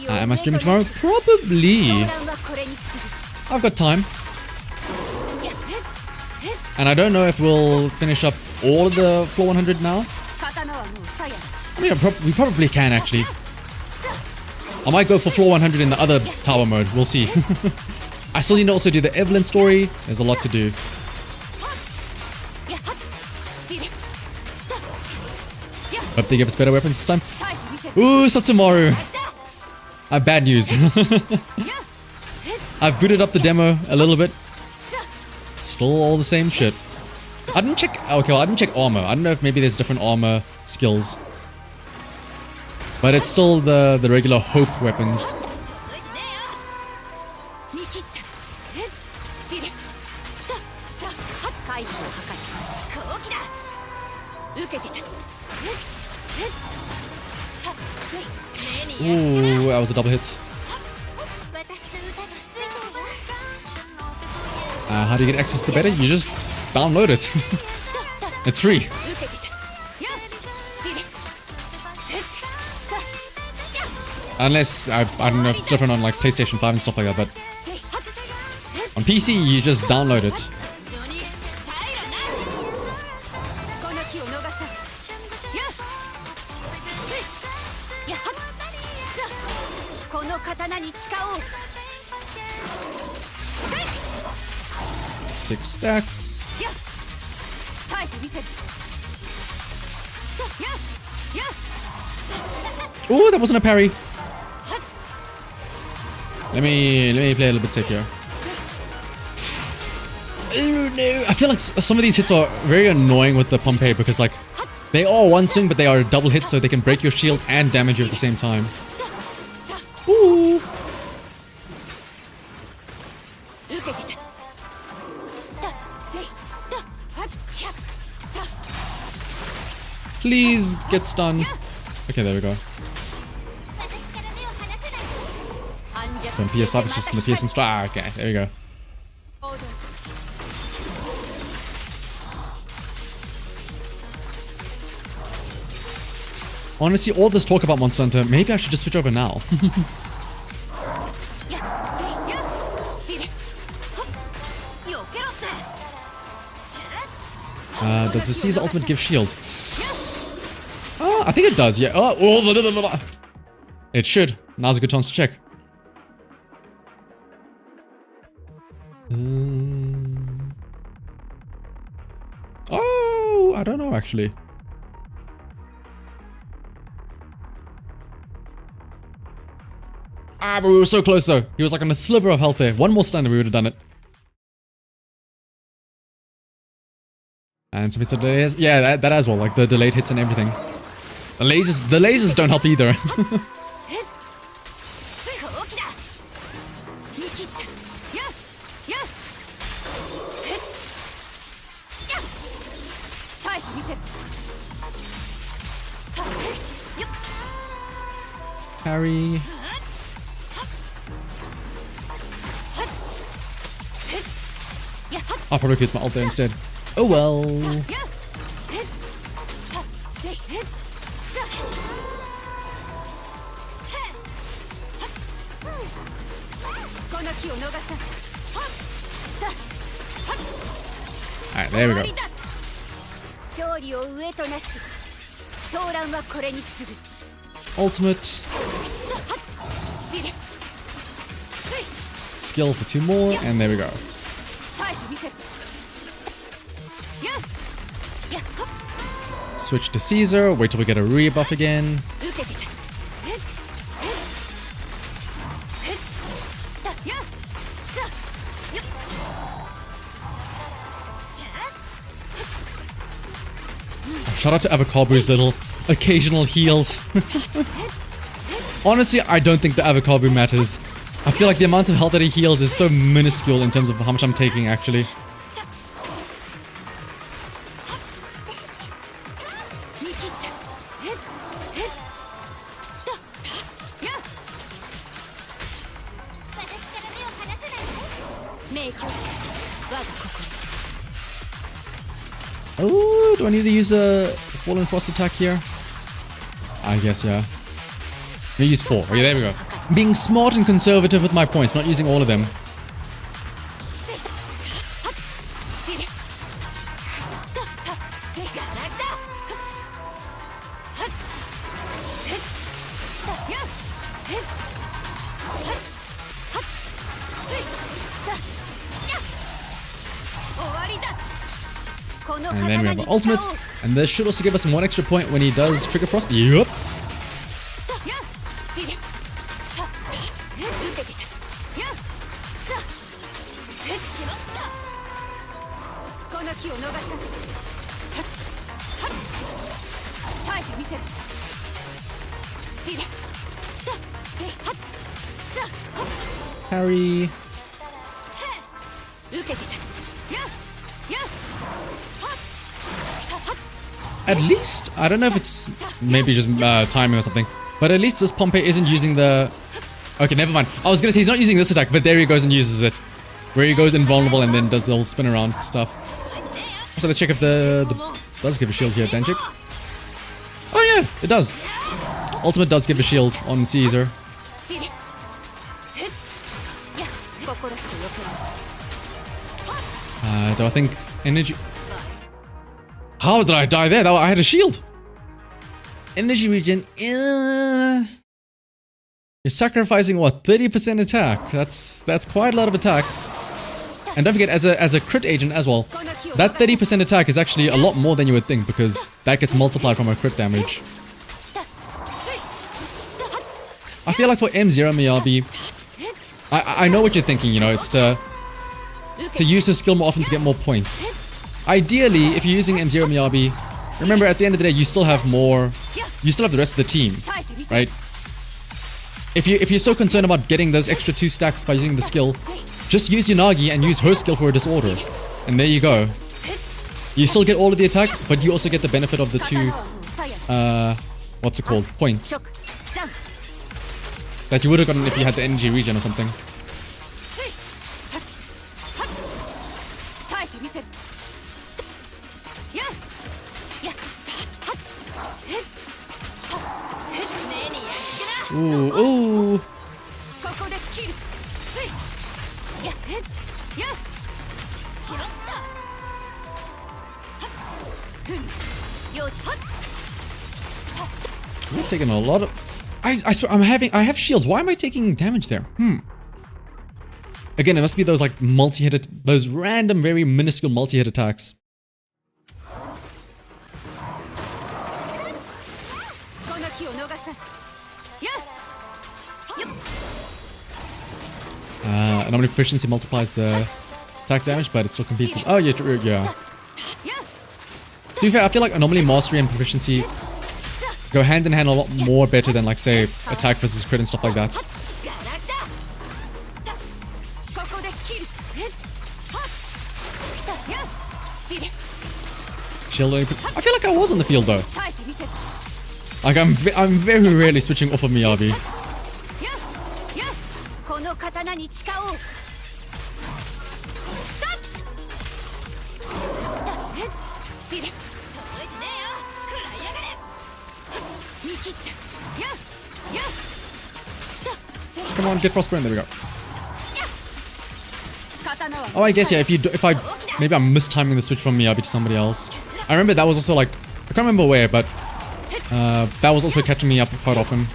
Am I streaming tomorrow? Probably. I've got time. And I don't know if we'll finish up all of the floor 100 now. I mean, we probably can, actually. I might go for floor 100 in the other tower mode. We'll see. I still need to also do the Evelyn story. There's a lot to do. Hope they give us better weapons this time. Ooh, Satsumaru. I have bad news. I've booted up the demo a little bit. Still all the same shit. I didn't check... Okay, well, I didn't check armor. I don't know if maybe there's different armor skills. But it's still the regular hope weapons. Ooh, that was a double hit. How do you get access to the beta? You just download it. It's free. Unless, I don't know if it's different on like PlayStation 5 and stuff like that, but on PC you just download it. Six stacks. Oh, that wasn't a parry. Let me play a little bit safer. Oh no! I feel like some of these hits are very annoying with the Pompeii because like they are one swing, but they are a double hit, so they can break your shield and damage you at the same time. Ooh. Please get stunned. Okay, there we go. Then PS5 is just in the PSN store. Ah, okay, there you go. I want to see all this talk about Monster Hunter. Maybe I should just switch over now. Does the Caesar ultimate give shield? Oh, I think it does, yeah. Oh, it should. Now's a good chance to check. Oh, I don't know actually. Ah, but we were so close though. He was like on a sliver of health there. One more stun and we would have done it. And some hits are delayed. Yeah, that as well. Like the delayed hits and everything. The lasers don't help either. 大きだ見切ったややへっや耐えてみせるはっよっ Parry. I'll probably use my ult there instead. Oh well. やへっはっせいへっさこの気を逃さんはっさはっ Alright, there we go. 終わりだ勝利を上となし闘乱はこれに次ぐ Ultimate. ちれ Skill for 2 more, and there we go. 耐えてみせるややほっ Switch to Caesar. Wait till we get a rebuff again. 受けて立つへっへっへっだやさよっしゃ Shout out to Avakabu's little occasional heals. Honestly, I don't think the Avakabu matters. I feel like the amount of health that he heals is so minuscule in terms of how much I'm taking, actually. 見切ったへっへっだや私から目を離さないで名教師我が心 Oh, do I need to use a Fallen Frost attack here? I guess, yeah. I'm gonna use 4. Okay, there we go. Being smart and conservative with my points, not using all of them. せいはっちれだはっせいがなくだはっへっだやへっはっはっせいだや終わりだこの And then we have 刀 our に ultimate. 誓おう And this should also give us 1 extra point when he does Trigger Frost. Yup. やちれはっへっ受けて立つやさへっ決まったこの気を逃さずはっはっ耐えてみせるちれだせいはっさはっ Parry. 受けて立つややはっはっ At least, I don't know if it's maybe just timing or something, but at least this Pompey isn't using the... Okay, never mind. I was gonna say he's not using this attack, but there he goes and uses it. Where he goes invulnerable and then does the whole spin around stuff. So let's check if the does give a shield here, Danjik. Oh yeah, it does. Ultimate does give a shield on Caesar. ちれへっや心してよけろ Do I think energy... How did I die there? I had a shield. Energy regen. You're sacrificing what? 30% attack. That's quite a lot of attack. And don't forget, as a crit agent as well, that 30% attack is actually a lot more than you would think because that gets multiplied from our crit damage. I feel like for M0 Miyabi, I know what you're thinking. You know, it's to use his skill more often to get more points. Ideally, if you're using M0 Miyabi, remember at the end of the day, you still have more. You still have the rest of the team, right? If you're so concerned about getting those extra 2 stacks by using the skill, just use Yanagi and use her skill for a disorder, and there you go. You still get all of the attack, but you also get the benefit of the 2, what's it called, points that you would have gotten if you had the energy regen or something. 耐えてみせるややはっへっはっへっ目に焼き付けな Ooh, ooh. ここで切るついやへっや拾ったはっふん用心はっ You're taking a lot of... I swear, I have shields. Why am I taking damage there? Again, it must be those like multi-hit, those random, very minuscule multi-hit attacks. この気を逃さんやよっ Anomaly proficiency multiplies the attack damage, but it still competes with... Oh, yeah. Yeah. To be fair, I feel like anomaly mastery and proficiency go hand in hand a lot more better than like say attack versus crit and stuff like that. ここで切るはっやちれ Shield only. I feel like I was on the field though. 耐えてみせる Like I'm very rarely switching off of Miyabi. ややこの刀に誓おうちれ届いてねえよ食らいやがれ見切ったやや Come on, get Frostburn. There we go. 刀は Oh, I guess yeah. If I maybe I'm mistiming the switch from Miyabi to somebody else. I remember that was also like I can't remember where, but that was also catching me up quite often.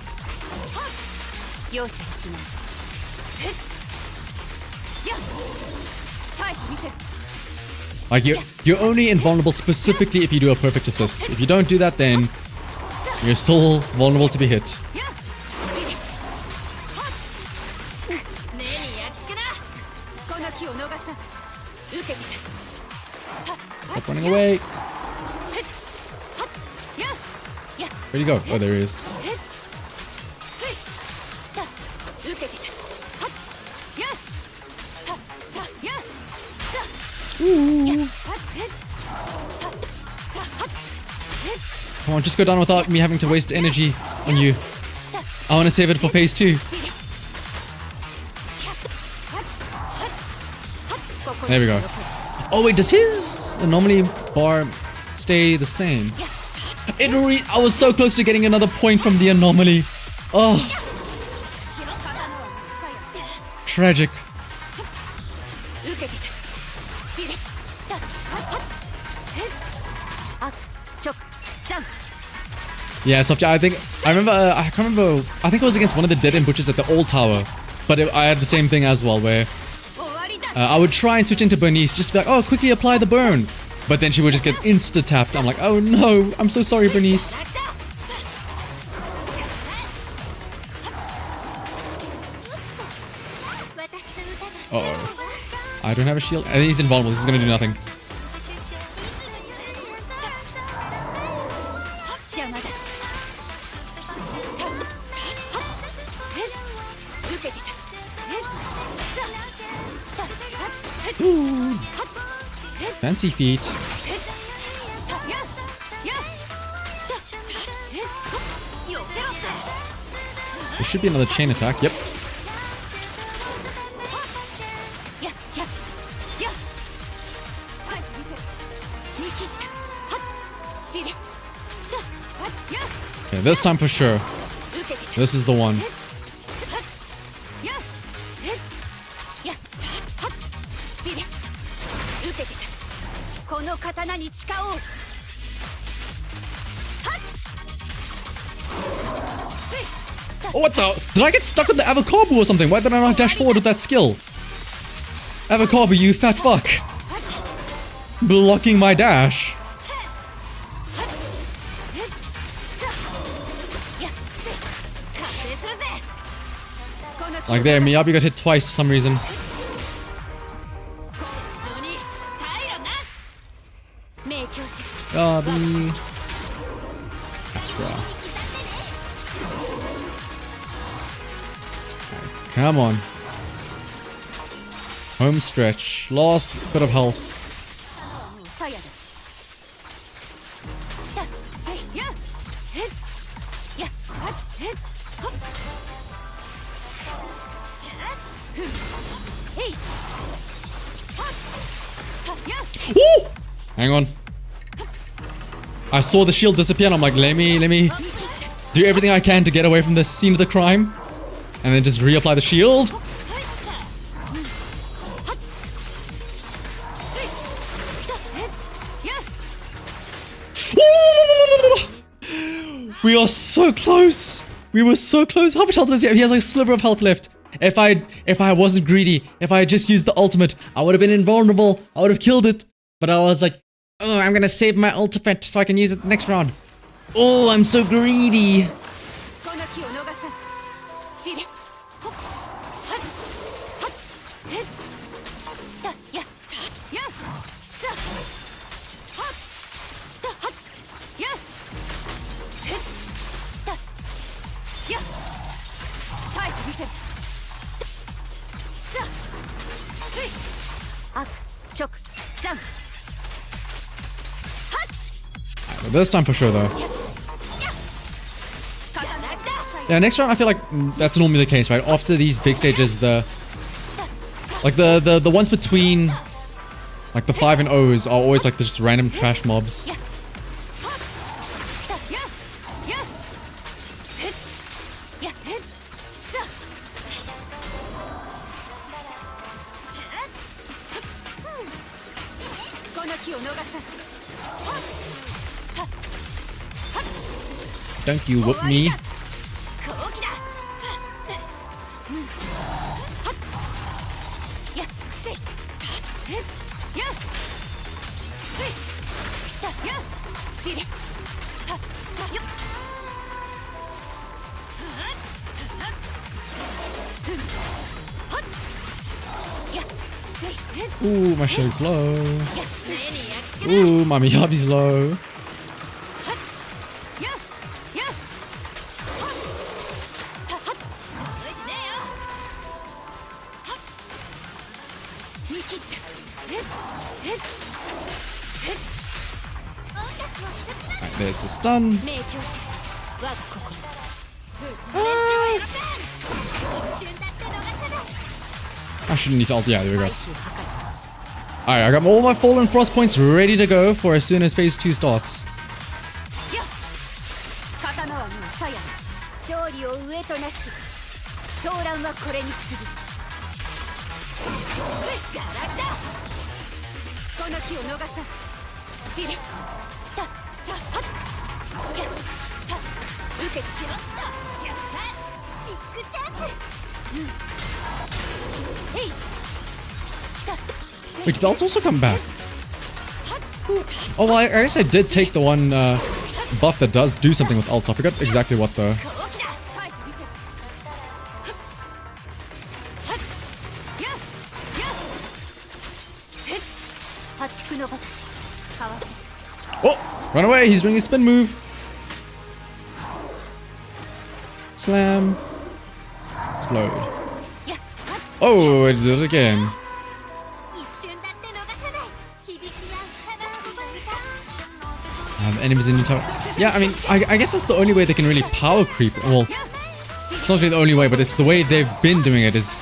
容赦はしないや耐えてみせる Like you're only invulnerable specifically if you do a perfect assist. If you don't do that, then you're still vulnerable to be hit. やちれはっ目に焼き付けなこの木を逃さ受けて立つ Stop running away. やや Where'd he go? Oh, there he is. 受けて立つはっやはっさやさやはっはっさはっ Come on, just go down without me having to waste energy on you. I want to save it for phase 2. There we go. Oh wait, does his anomaly bar stay the same? I was so close to getting another point from the anomaly. Oh, tragic. 受けて立つちれだはっはっあちょジャン Yeah, so I think I remember. I can't remember. I think it was against one of the dead end butchers at the old tower, but I had the same thing as well, where 終わりだ I would try and switch into Bernice, just be like, "Oh, quickly apply the burn," but then she would just get insta tapped. I'm like, "Oh no, I'm so sorry, Bernice." Uh-oh. I don't have a shield. I think he's invulnerable. This is gonna do nothing. 邪魔だ受けて立つさあ Fancy feet. ややよけろ There should be another chain attack. Yep. やややはい見せる見切ったはっちれだはっや Okay, this time for sure. 受けて立つ This is the one. ややはっちれ受けて立つこの刀に誓おうはっ Oh, what the? Did I get stuck with the Avocabo or something? Why did I not dash forward with that skill? Avocabo, you fat fuck. Blocking my dash. やせ達成するぜこの Like there, Miyabi got hit twice for some reason. 本当に平なす明鏡止水 Miyabi. Astra. Come on. Home stretch. Last bit of health. ファイアだだせいやへっやはっへっほっしゃふんへいはっはっや Woo! Hang on. I saw the shield disappear and I'm like, let me do everything I can to get away from the scene of the crime. And then just reapply the shield. はいさうんはっせいだへっや We are so close. We were so close. How much health does he have? He has like a sliver of health left. If I wasn't greedy, if I had just used the ultimate, I would have been invulnerable. I would have killed it. But I was like, oh, I'm gonna save my ultimate so I can use it next round. Oh, I'm so greedy. この木を逃さんちれほっはっはっへっだややさはっだはっやへっ見せるさあせい悪直残 This time for sure though. Yeah, next round I feel like that's normally the case, right? After these big stages, the ones between like the 5 and O's are always like just random trash mobs. Don't you whoop me. Ooh, my show's low. Ooh, my Miyabi's low. Alright, there's the stun. I shouldn't need to ult. Yeah, there we go. Alright, I got all my Fallen Frost points ready to go for as soon as phase 2 starts. Wait, did the ults also come back? Oh, well, I guess I did take the one buff that does do something with ults. I forgot exactly what though. Oh! Run away! He's doing his spin move! Slam. Explode. Oh, it did it again. Enemies in your tower. Yeah, I mean, I guess that's the only way they can really power creep. Well, it's not really the only way, but it's the way they've been doing it is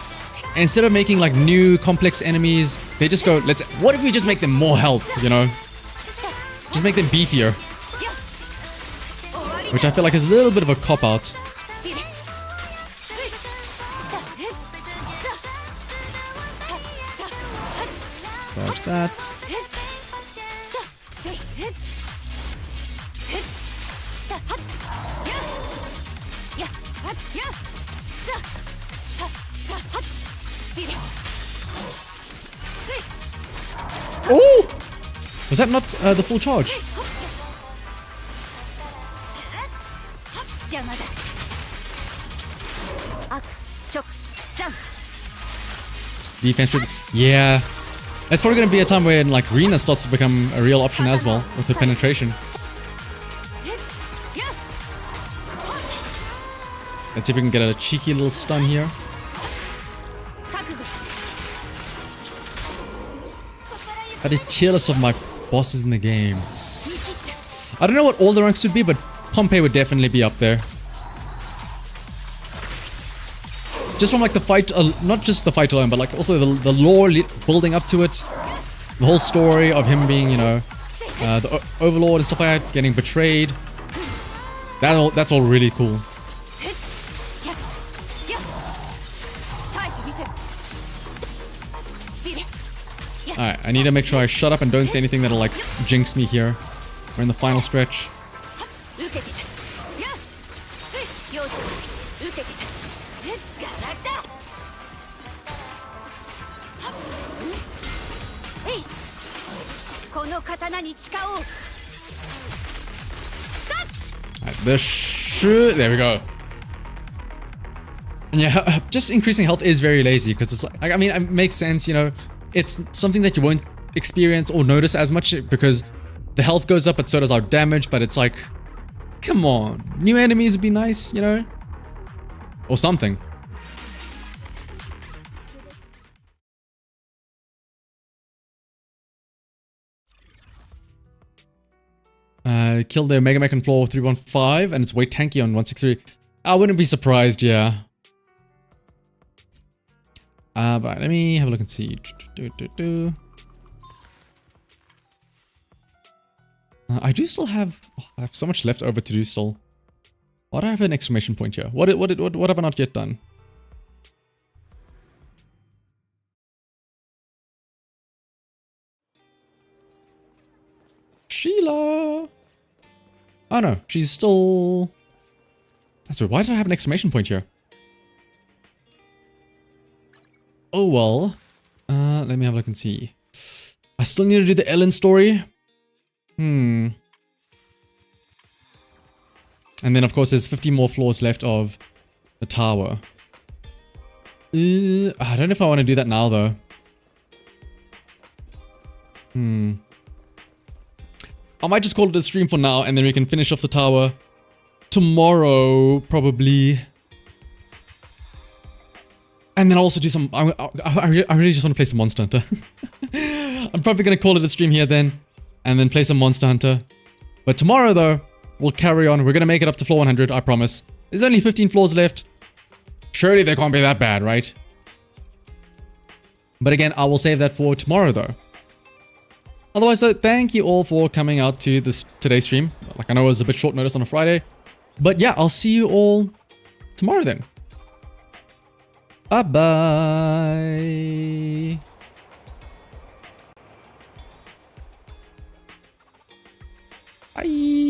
instead of making like new complex enemies, they just go, what if we just make them more health, you know? Just make them beefier. Which I feel like is a little bit of a cop-out. Dodge that. Oh! Was that not the full charge? Defense should... Yeah. That's probably going to be a time when like Rena starts to become a real option as well with her penetration. Let's see if we can get a cheeky little stun here. At the tier list of my bosses in the game. I don't know what all the ranks would be, but Pompeii would definitely be up there. Just from like the fight, not just the fight alone, but like also the lore building up to it. The whole story of him being, you know, the overlord and stuff like that, getting betrayed. That's all really cool. Alright, I need to make sure I shut up and don't say anything that'll like jinx me here. We're in the final stretch. Alright, there we go. And yeah, just increasing health is very lazy because it's like, I mean, it makes sense, you know. It's something that you won't experience or notice as much because the health goes up, but so does our damage. But it's like, come on, new enemies would be nice, you know, or something. killed their Mega Mech on floor 315 and it's way tanky on 163. I wouldn't be surprised, yeah. But let me have a look and see. I do still have... Oh, I have so much left over to do still. Why do I have an exclamation point here? What have I not yet done? Sheila! Oh no, she's still... That's weird. Why did I have an exclamation point here? Oh well. Let me have a look and see. I still need to do the Ellen story. And then of course there's 50 more floors left of the tower. I don't know if I want to do that now though. I might just call it a stream for now and then we can finish off the tower tomorrow probably. And then I'll also do some... I really just want to play some Monster Hunter. I'm probably going to call it a stream here then. And then play some Monster Hunter. But tomorrow though, we'll carry on. We're going to make it up to floor 100, I promise. There's only 15 floors left. Surely they can't be that bad, right? But again, I will save that for tomorrow though. Otherwise, so thank you all for coming out to today's stream. Like I know it was a bit short notice on a Friday. But yeah, I'll see you all tomorrow then. Bye-bye. Bye.